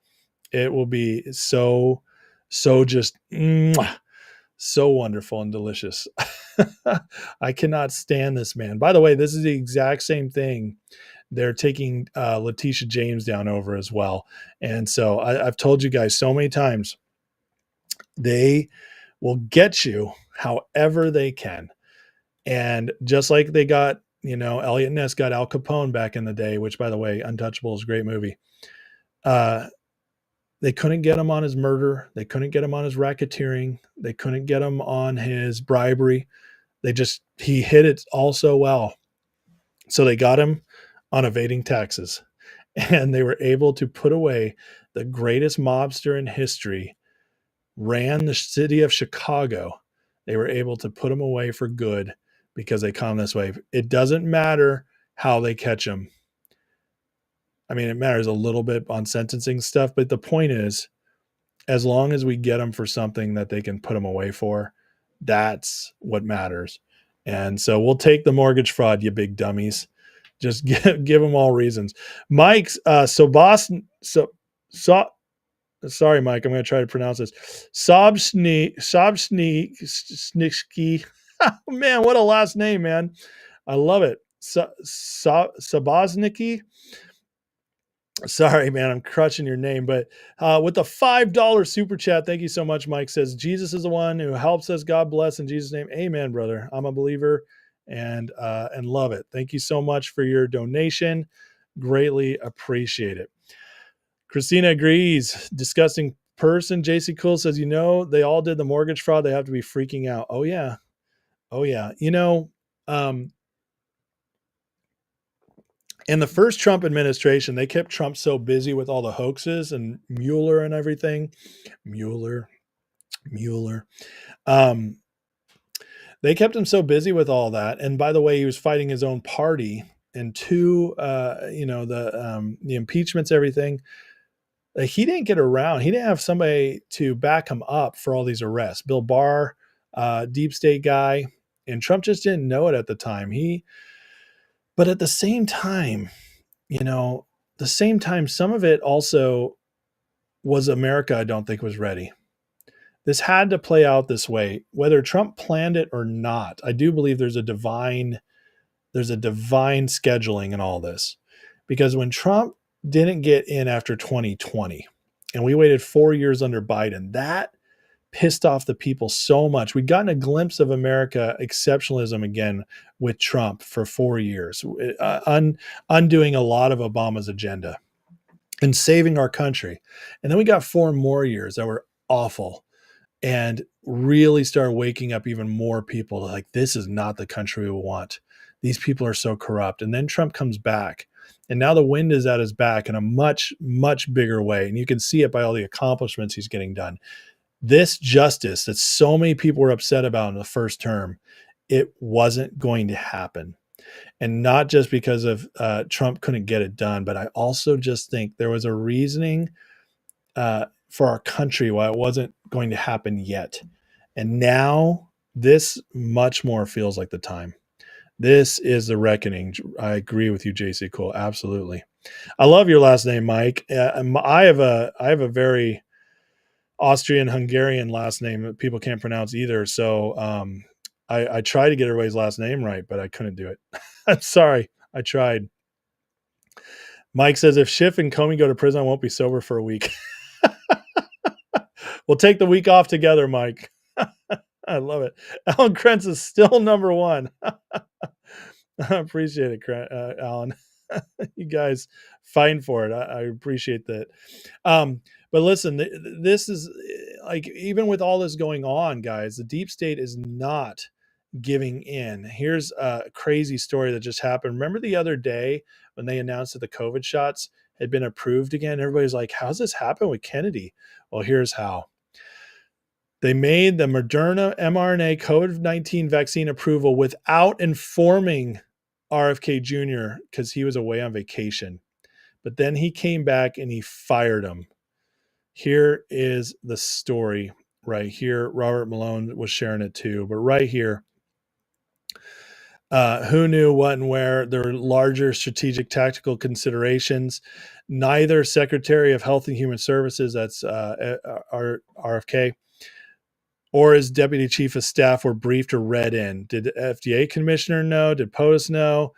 It will be so just so wonderful and delicious. I cannot stand this man. By the way, this is the exact same thing they're taking Letitia James down over as well. And so I've told you guys so many times, they will get you however they can. And just like they got, Elliot Ness got Al Capone back in the day, which, by the way, Untouchable is a great movie. They couldn't get him on his murder. They couldn't get him on his racketeering. They couldn't get him on his bribery. He hit it all so well. So they got him on evading taxes. And they were able to put away the greatest mobster in history, ran the city of Chicago. They were able to put him away for good because they come this way. It doesn't matter how they catch him. I mean, it matters a little bit on sentencing stuff, but the point is, as long as we get them for something that they can put them away for, that's what matters. And so we'll take the mortgage fraud, you big dummies. Just give them all reasons. Mike's sorry, Mike, I'm going to try to pronounce this. Sobsnitsky. Man, what a last name, man. I love it. Sabosniki. Sorry, man, I'm crushing your name, but with the $5 super chat, thank you so much. Mike says, Jesus is the one who helps us. God bless in Jesus' name. Amen, brother. I'm a believer and love it. Thank you so much for your donation. Greatly appreciate it. Christina agrees. Disgusting person. JC Cool says, they all did the mortgage fraud. They have to be freaking out. Oh yeah. In the first Trump administration, they kept Trump so busy with all the hoaxes and Mueller and everything. Mueller. They kept him so busy with all that. And by the way, he was fighting his own party and the impeachments, everything. He didn't get around. He didn't have somebody to back him up for all these arrests. Bill Barr, deep state guy, and Trump just didn't know it at the time. But at the same time, some of it also was America, I don't think, was ready. This had to play out this way, whether Trump planned it or not. I do believe there's a divine scheduling in all this, because when Trump didn't get in after 2020 and we waited 4 years under Biden, that pissed off the people so much. We'd gotten a glimpse of America exceptionalism again with Trump for 4 years, undoing a lot of Obama's agenda and saving our country. And then we got 4 more years that were awful and really started waking up even more people like, this is not the country we want. These people are so corrupt. And then Trump comes back, and now the wind is at his back in a much, much bigger way. And you can see it by all the accomplishments he's getting done. This justice that so many people were upset about in the first term, it wasn't going to happen. And not just because of Trump couldn't get it done, but I also just think there was a reasoning for our country why it wasn't going to happen yet. And now this much more feels like the time. This is the reckoning. I agree with you, JC Cole. Absolutely. I love your last name, Mike. I have a very Austrian-Hungarian last name that people can't pronounce either. So I tried to get everybody's last name right, but I couldn't do it. I'm sorry. I tried. Mike says, if Schiff and Comey go to prison, I won't be sober for a week. We'll take the week off together, Mike. I love it. Alan Krentz is still number one. I appreciate it, Alan. You guys fighting for it. I appreciate that. But listen, this is like, even with all this going on, guys, the deep state is not giving in. Here's a crazy story that just happened. Remember the other day when they announced that the COVID shots had been approved again? Everybody's like, how's this happen with Kennedy? Well, here's how. They made the Moderna mRNA COVID-19 vaccine approval without informing RFK Jr. because he was away on vacation. But then he came back and he fired him. Here is the story right here. Robert Malone was sharing it too, but right here. Who knew what and where? There were larger strategic tactical considerations. Neither Secretary of Health and Human Services, that's RFK, or his Deputy Chief of Staff were briefed or read in. Did the FDA Commissioner know? Did POTUS know?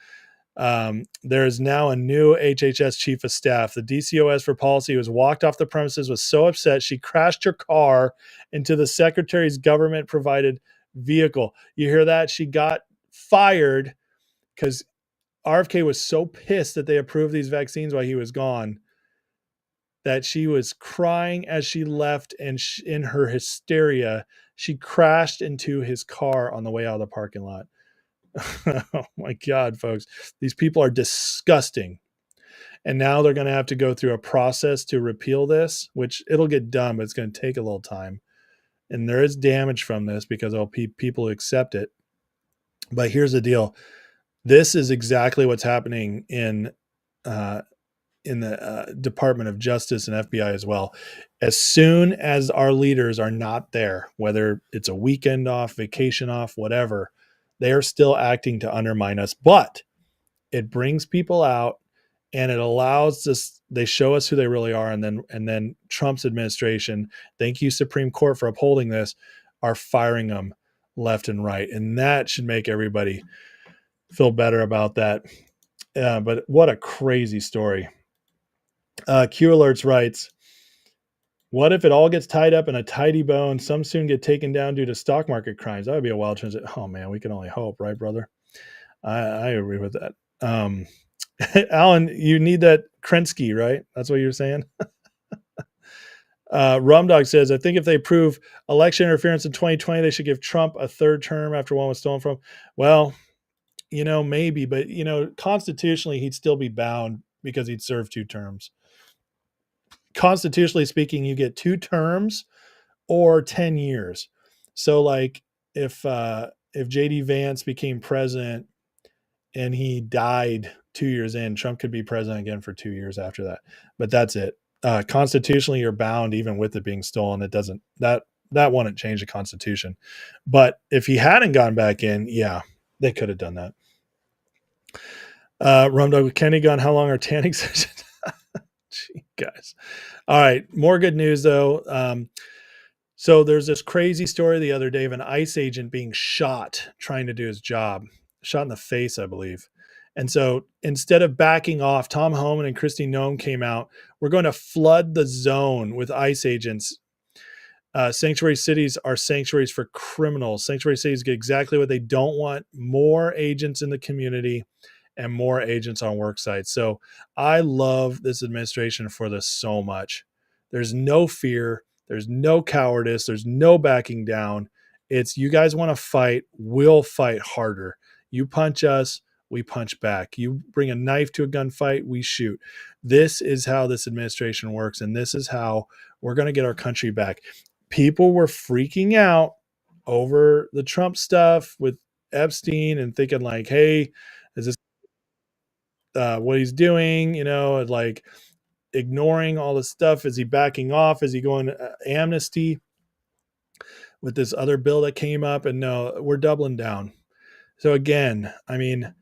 There is now a new HHS Chief of Staff. The DCOS for policy was walked off the premises, was so upset she crashed her car into the Secretary's government-provided vehicle. You hear that? She got fired because RFK was so pissed that they approved these vaccines while he was gone that she was crying as she left, and in her hysteria, she crashed into his car on the way out of the parking lot. Oh my God, folks, these people are disgusting. And now they're going to have to go through a process to repeal this, which it'll get done, but it's going to take a little time. And there is damage from this because people accept it. But here's the deal. This is exactly what's happening in the Department of Justice and FBI as well. As soon as our leaders are not there, whether it's a weekend off, vacation off, whatever, they are still acting to undermine us. But it brings people out and it allows us, they show us who they really are. And then Trump's administration, thank you, Supreme Court, for upholding this, are firing them left and right. And that should make everybody feel better about that. But what a crazy story. Q Alerts writes, what if it all gets tied up in a tidy bow and some soon get taken down due to stock market crimes? That would be a wild transit. Oh man, we can only hope, right, brother? I agree with that. Alan, you need that Krensky, right? That's what you're saying? Rumdog says, I think if they prove election interference in 2020, they should give Trump a third term after one was stolen from. Well, maybe, but constitutionally, he'd still be bound because he'd served 2 terms. Constitutionally speaking, you get 2 terms or 10 years. So like if JD Vance became president and he died 2 years in, Trump could be president again for 2 years after that. But that's it. Constitutionally, you're bound even with it being stolen. It doesn't, that wouldn't change the Constitution. But if he hadn't gone back in, yeah, they could have done that. Rumdog with Kenny gone, how long are tanning sessions? Gee, guys. All right. More good news though. So there's this crazy story the other day of an ICE agent being shot trying to do his job, shot in the face, I believe. And so instead of backing off, Tom Homan and Christine Noem came out. We're going to flood the zone with ICE agents. Sanctuary cities are sanctuaries for criminals. Sanctuary cities get exactly what they don't want: more agents in the community and more agents on work sites. So I love this administration for this so much. There's no fear. There's no cowardice. There's no backing down. It's, you guys want to fight, we'll fight harder. You punch us, we punch back. You bring a knife to a gunfight, we shoot. This is how this administration works, and this is how we're going to get our country back. People were freaking out over the Trump stuff with Epstein and thinking like, hey, is this what he's doing? Like ignoring all this stuff. Is he backing off? Is he going to amnesty with this other bill that came up? And no, we're doubling down. So again, I mean,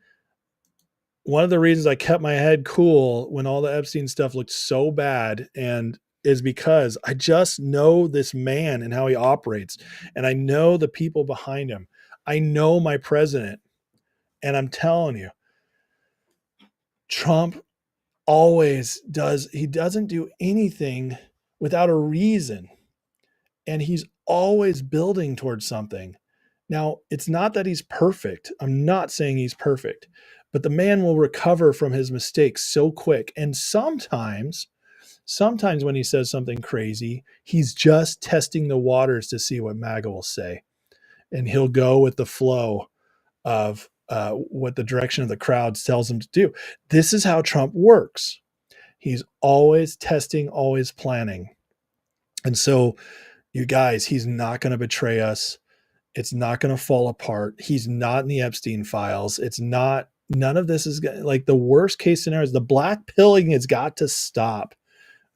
one of the reasons I kept my head cool when all the Epstein stuff looked so bad and is because I just know this man and how he operates. And I know the people behind him. I know my president. And I'm telling you, Trump always does. He doesn't do anything without a reason. And he's always building towards something. Now, it's not that he's perfect. I'm not saying he's perfect, but the man will recover from his mistakes so quick. And sometimes when he says something crazy, he's just testing the waters to see what MAGA will say. and he'll go with the flow of what the direction of the crowd tells him to do. This is how Trump works. He's always testing, always planning. And so, you guys, he's not going to betray us. It's not going to fall apart. He's not in the Epstein files. It's not, none of this is like the worst case scenario is the black pilling has got to stop.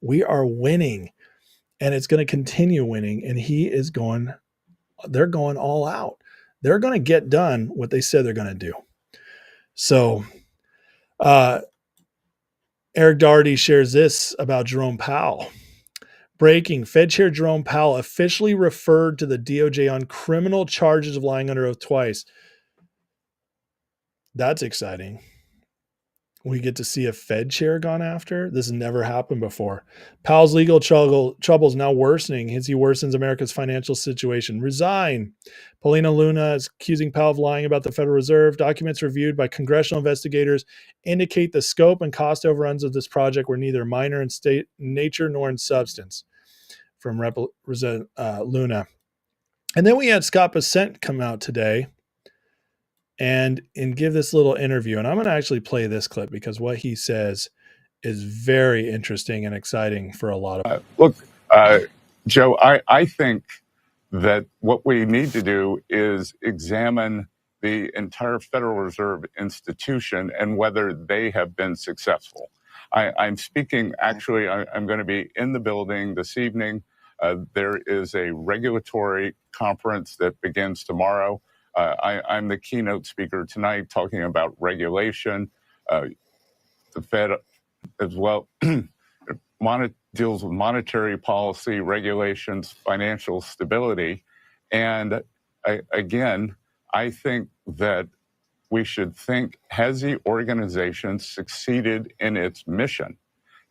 We are winning, and it's going to continue winning. And they're going all out. They're going to get done what they said they're going to do. So, Eric Doherty shares this about Jerome Powell. Breaking, Fed Chair Jerome Powell officially referred to the DOJ on criminal charges of lying under oath twice. That's exciting. We get to see a Fed chair gone after. This has never happened before. Powell's legal trouble is now worsening as he worsens America's financial situation. Resign. Paulina Luna is accusing Powell of lying about the Federal Reserve. Documents reviewed by congressional investigators indicate the scope and cost overruns of this project were neither minor in state nature nor in substance. From Luna. And then we had Scott Bessent come out today and give this little interview. And I'm going to actually play this clip because what he says is very interesting and exciting for a lot of Look, Joe, I think that what we need to do is examine the entire Federal Reserve institution and whether they have been successful. I'm speaking, actually, I'm going to be in the building this evening. There is a regulatory conference that begins tomorrow. I'm the keynote speaker tonight talking about regulation. The Fed as well deals with monetary policy, regulations, financial stability. And again, I think that we should think, has the organization succeeded in its mission?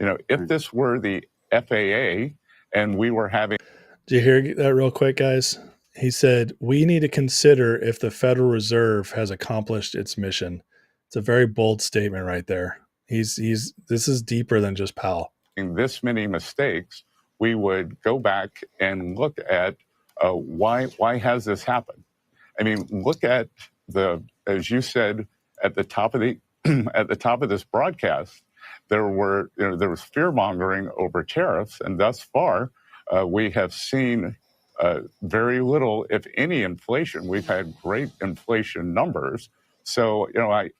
You know, if this were the FAA and we were having... Do you hear that real quick, guys? He said, we need to consider if the Federal Reserve has accomplished its mission. It's a very bold statement right there. This is deeper than just Powell. In this many mistakes, we would go back and look at why has this happened? I mean, look at as you said at the top of this broadcast, there was fear mongering over tariffs, and thus far we have seen very little, if any, inflation. We've had great inflation numbers. So,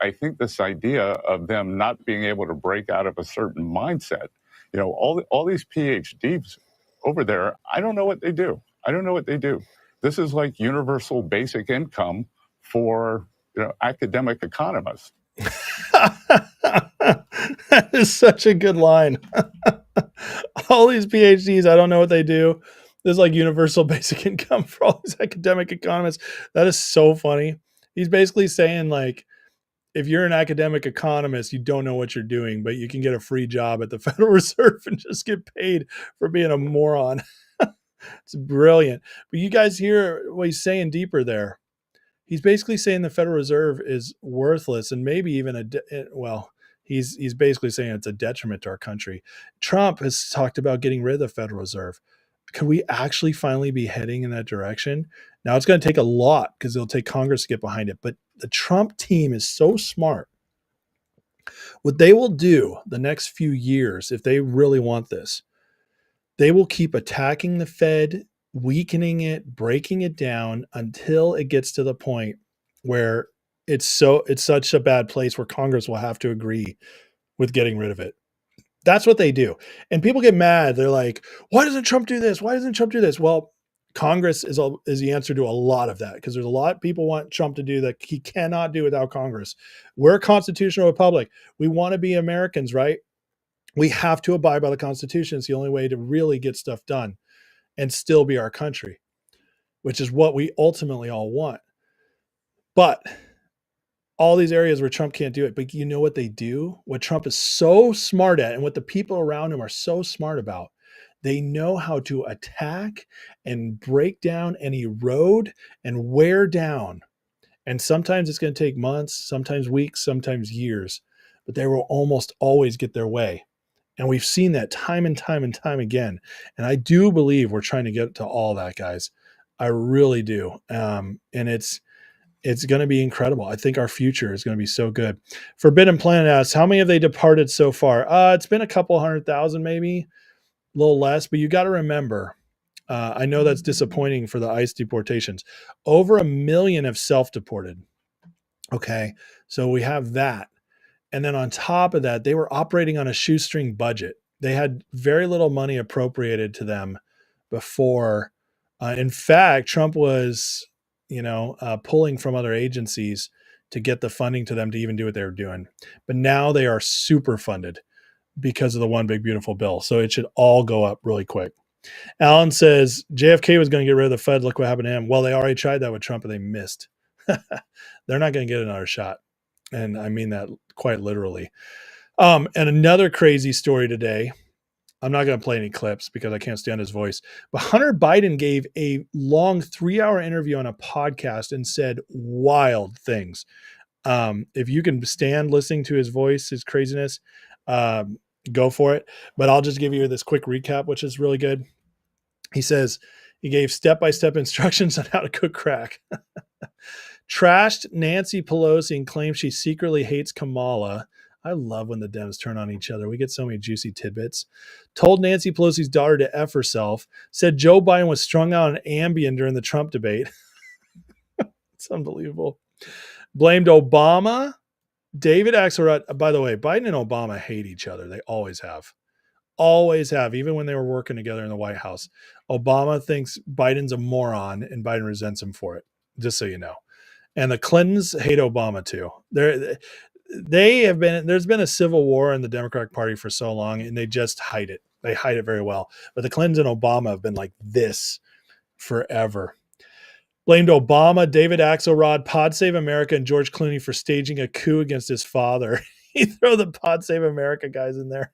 I think this idea of them not being able to break out of a certain mindset, all these PhDs over there, I don't know what they do. This is like universal basic income for, academic economists. That is such a good line. All these PhDs, I don't know what they do. This is like universal basic income for all these academic economists. That is so funny. He's basically saying, like, if you're an academic economist, you don't know what you're doing, but you can get a free job at the Federal Reserve and just get paid for being a moron. It's brilliant. But you guys hear what he's saying deeper there. He's basically saying the Federal Reserve is worthless and maybe even he's basically saying it's a detriment to our country. Trump has talked about getting rid of the Federal Reserve. Could we actually finally be heading in that direction? Now, it's going to take a lot because it'll take Congress to get behind it. But the Trump team is so smart. What they will do the next few years, if they really want this, they will keep attacking the Fed, weakening it, breaking it down until it gets to the point where it's such a bad place where Congress will have to agree with getting rid of it. That's what they do. And people get mad. They're like, why doesn't Trump do this? Why doesn't Trump do this? Well, Congress is the answer to a lot of that, because there's a lot of people want Trump to do that he cannot do without Congress. We're a constitutional republic. We want to be Americans, right? We have to abide by the Constitution. It's the only way to really get stuff done and still be our country, which is what we ultimately all want. But all these areas where Trump can't do it, but you know what they do? What Trump is so smart at and what the people around him are so smart about, they know how to attack and break down and erode and wear down. And sometimes it's going to take months, sometimes weeks, sometimes years, but they will almost always get their way. And we've seen that time and time and time again. And I do believe we're trying to get to all that, guys. I really do. And it's going to be incredible. I think our future is going to be so good. Forbidden Planet asks, how many have they departed so far? It's been a couple 100,000, maybe a little less, but you got to remember, I know that's disappointing for the ICE deportations. Over 1 million have self-deported. Okay. So we have that. And then on top of that, they were operating on a shoestring budget. They had very little money appropriated to them before. In fact, Trump was, pulling from other agencies to get the funding to them to even do what they were doing. But now they are super funded because of the one big beautiful bill. So it should all go up really quick. Alan says JFK was going to get rid of the Fed. Look what happened to him. Well, they already tried that with Trump and they missed. They're not going to get another shot. And I mean that quite literally. And another crazy story today. I'm not going to play any clips because I can't stand his voice. But Hunter Biden gave a long 3-hour interview on a podcast and said wild things. If you can stand listening to his voice, his craziness, go for it. But I'll just give you this quick recap, which is really good. He says he gave step-by-step instructions on how to cook crack. Trashed Nancy Pelosi and claimed she secretly hates Kamala. I love when the Dems turn on each other. We get so many juicy tidbits. Told Nancy Pelosi's daughter to F herself. Said Joe Biden was strung out on Ambien during the Trump debate. It's unbelievable. Blamed Obama. David Axelrod. By the way, Biden and Obama hate each other. They always have. Always have, even when they were working together in the White House. Obama thinks Biden's a moron and Biden resents him for it, just so you know. And the Clintons hate Obama too. There's been a civil war in the Democratic Party for so long, and they just hide it. They hide it very well. But the Clintons and Obama have been like this forever. Blamed Obama, David Axelrod, Pod Save America, and George Clooney for staging a coup against his father. He throw the Pod Save America guys in there.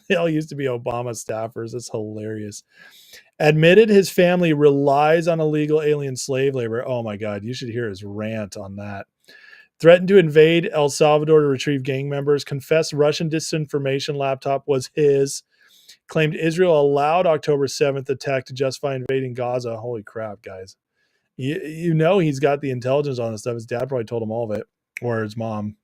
They all used to be Obama staffers. It's hilarious. Admitted his family relies on illegal alien slave labor. Oh my God, you should hear his rant on that. Threatened to invade El Salvador to retrieve gang members. Confessed Russian disinformation laptop was his. Claimed Israel allowed October 7th attack to justify invading Gaza. Holy crap, guys. You know he's got the intelligence on this stuff. His dad probably told him all of it, or his mom.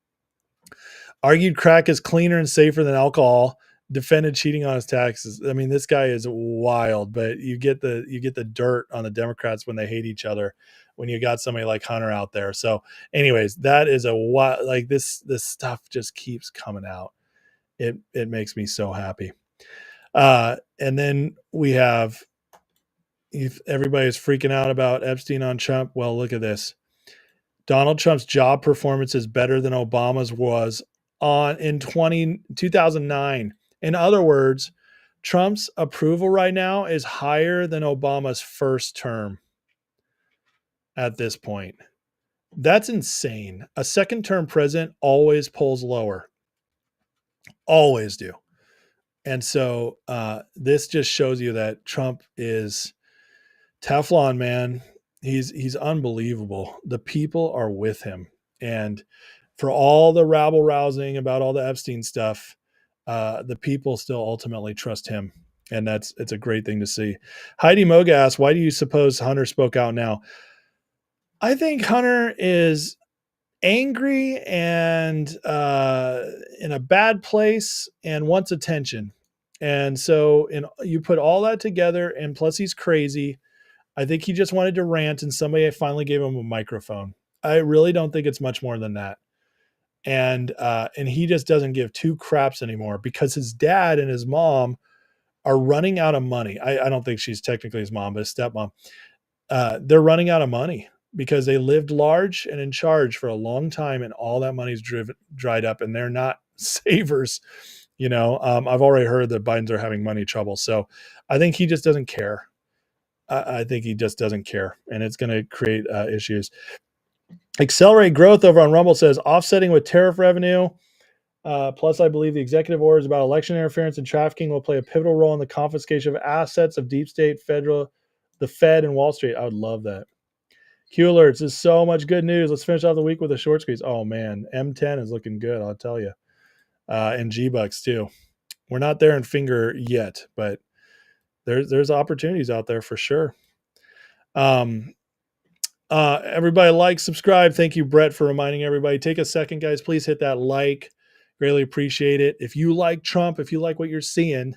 Argued crack is cleaner and safer than alcohol. Defended cheating on his taxes. I mean, this guy is wild, but you get the dirt on the Democrats when they hate each other when you got somebody like Hunter out there. So anyways, that is this stuff just keeps coming out. It makes me so happy. And then we have, if everybody's freaking out about Epstein on Trump, well, look at this. Donald Trump's job performance is better than Obama's was in 2009. In other words, Trump's approval right now is higher than Obama's first term at this point. That's insane. A second-term president always polls lower. Always do. And so this just shows you that Trump is Teflon, man. He's unbelievable. The people are with him. And for all the rabble-rousing about all the Epstein stuff, the people still ultimately trust him. And it's a great thing to see. Heidi Moga asks, why do you suppose Hunter spoke out now? I think Hunter is angry and in a bad place and wants attention. And so you put all that together, and plus he's crazy. I think he just wanted to rant, and somebody finally gave him a microphone. I really don't think it's much more than that. And he just doesn't give two craps anymore because his dad and his mom are running out of money. I don't think she's technically his mom, but his stepmom. They're running out of money because they lived large and in charge for a long time, and all that money's dried up, and they're not savers. I've already heard that Biden's are having money trouble. So I think he just doesn't care. I think he just doesn't care, and it's going to create issues. Accelerate growth over on Rumble says offsetting with tariff revenue. Plus, I believe the executive orders about election interference and trafficking will play a pivotal role in the confiscation of assets of deep state, the Fed, and Wall Street. I would love that. Q alerts is so much good news. Let's finish off the week with a short squeeze. Oh man, M10 is looking good, I'll tell you. And G-Bucks too. We're not there in finger yet, but there's opportunities out there for sure. Everybody like, subscribe. Thank you, Brett, for reminding everybody. Take a second, guys. Please hit that like. Greatly appreciate it. If you like Trump, if you like what you're seeing,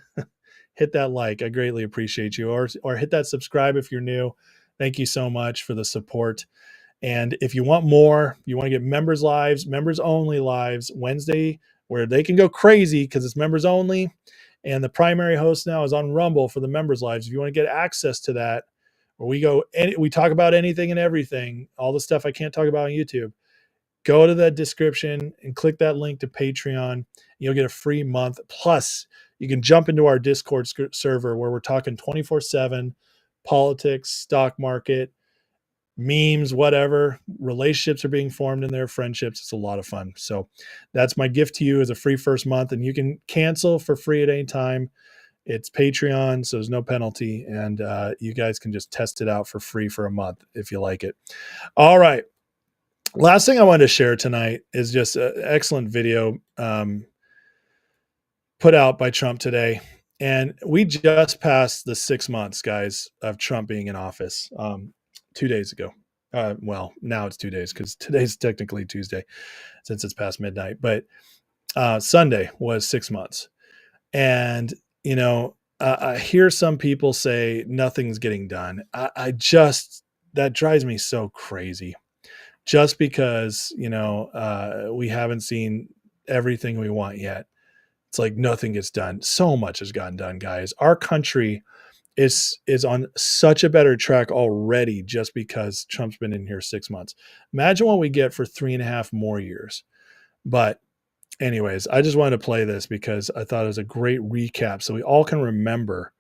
hit that like. I greatly appreciate you. Or hit that subscribe if you're new. Thank you so much for the support. And if you want more, you want to get members lives, members only lives Wednesday, where they can go crazy because it's members only. And the primary host now is on Rumble for the members lives. If you want to get access to that, where we talk about anything and everything, all the stuff I can't talk about on YouTube, go to that description and click that link to Patreon. You'll get a free month. Plus, you can jump into our Discord server where we're talking 24/7 politics, stock market, memes, whatever. Relationships are being formed in there, friendships. It's a lot of fun. So that's my gift to you as a free first month. And you can cancel for free at any time. It's Patreon, so there's no penalty. And you guys can just test it out for free for a month if you like it. All right. Last thing I wanted to share tonight is just an excellent video put out by Trump today. And we just passed the 6 months, guys, of Trump being in office 2 days ago. Well, now it's 2 days because today's technically Tuesday since it's past midnight. But Sunday was 6 months. And, you know, I hear some people say nothing's getting done. That drives me so crazy. Just because, you know, we haven't seen everything we want yet. It's like nothing gets done. So much has gotten done, guys. Our country is on such a better track already just because Trump's been in here 6 months. Imagine what we get for 3.5 more years. But anyways, I just wanted to play this because I thought it was a great recap so we all can remember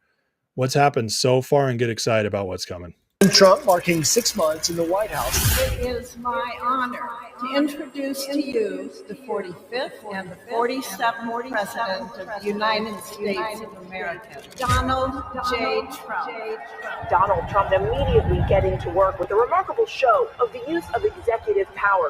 what's happened so far and get excited about what's coming. Trump marking 6 months in the White House. It is my honor to introduce to you the 45th and the 47th President of the United States of America, Donald J. Trump. Donald Trump immediately getting to work with a remarkable show of the use of executive power.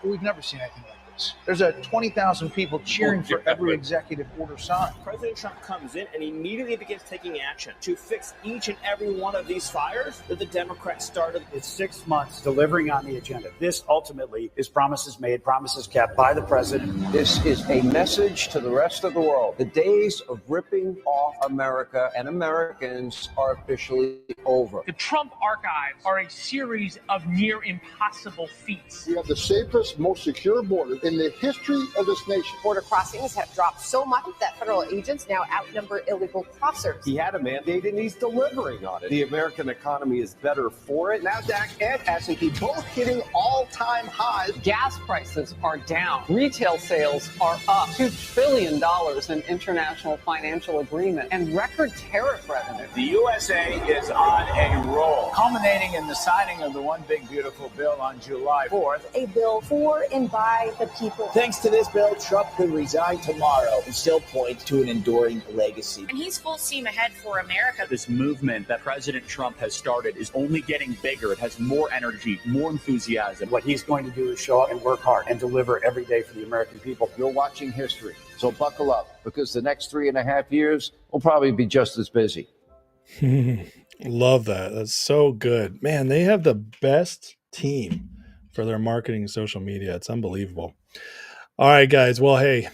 We've never seen anything like this. There's 20,000 people cheering for every executive order signed. President Trump comes in and immediately begins taking action to fix each and every one of these fires that the Democrats started. It's 6 months delivering on the agenda. This ultimately is promises made, promises kept by the president. This is a message to the rest of the world. The days of ripping off America and Americans are officially over. The Trump archives are a series of near impossible feats. We have the safest, most secure border in the history of this nation. Border crossings have dropped so much that federal agents now outnumber illegal crossers. He had a mandate and he's delivering on it. The American economy is better for it. NASDAQ and S&P both hitting all-time highs. Gas prices are down. Retail sales are up. $2 trillion in international financial agreement and record tariff revenue. The USA is on a roll, culminating in the signing of the One Big Beautiful Bill on July 4th. A bill for and by the people. Thanks to this bill, Trump could resign tomorrow and still point to an enduring legacy. And he's full steam ahead for America. This movement that President Trump has started is only getting bigger. It has more energy, more enthusiasm. What he's going to do is show up and work hard and deliver every day for the American people. You're watching history, so buckle up because the next 3.5 years will probably be just as busy. Love that. That's so good. Man, they have the best team for their marketing and social media. It's unbelievable. All right, guys. Well, hey,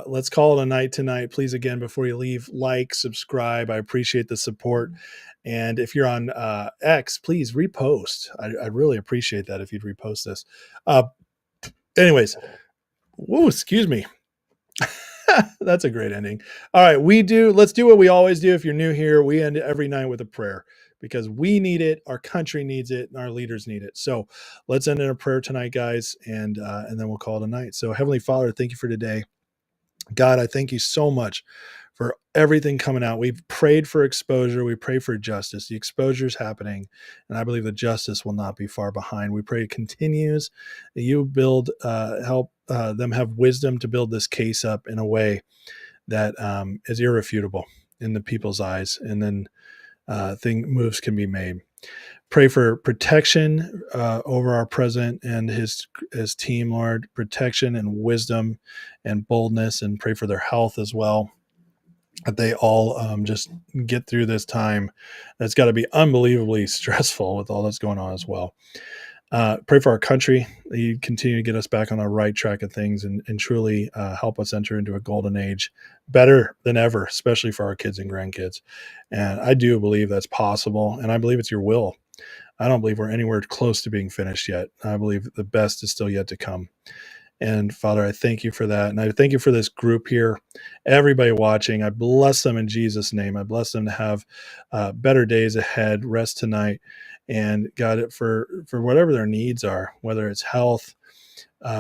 let's call it a night tonight. Please, again, before you leave, like, subscribe. I appreciate the support. And if you're on X, please repost. I'd really appreciate that if you'd repost this. Anyways, whoa, excuse me. That's a great ending. All right, let's do what we always do. If you're new here, we end every night with a prayer because we need it, our country needs it, and our leaders need it. So let's end in a prayer tonight, guys, and then we'll call it a night. So Heavenly Father, thank you for today. God, I thank you so much for everything coming out. We've prayed for exposure. We pray for justice. The exposure is happening, and I believe the justice will not be far behind. We pray it continues. That you help them have wisdom to build this case up in a way that is irrefutable in the people's eyes, and then moves can be made. Pray for protection over our president and his team, Lord, protection and wisdom and boldness, and pray for their health as well. that they all just get through this time. That's got to be unbelievably stressful with all that's going on as well. Pray for our country. You continue to get us back on the right track of things and truly help us enter into a golden age better than ever, especially for our kids and grandkids. And I do believe that's possible. And I believe it's your will. I don't believe we're anywhere close to being finished yet. I believe the best is still yet to come. And Father, I thank you for that. And I thank you for this group here, everybody watching. I bless them in Jesus' name. I bless them to have better days ahead, rest tonight, and God, for whatever their needs are, whether it's health,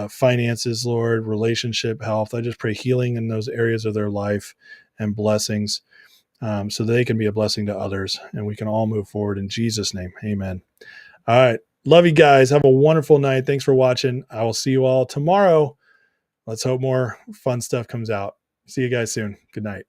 finances, Lord, relationship, health. I just pray healing in those areas of their life and blessings so that they can be a blessing to others and we can all move forward in Jesus' name. Amen. All right. Love you guys. Have a wonderful night. Thanks for watching. I will see you all tomorrow. Let's hope more fun stuff comes out. See you guys soon. Good night.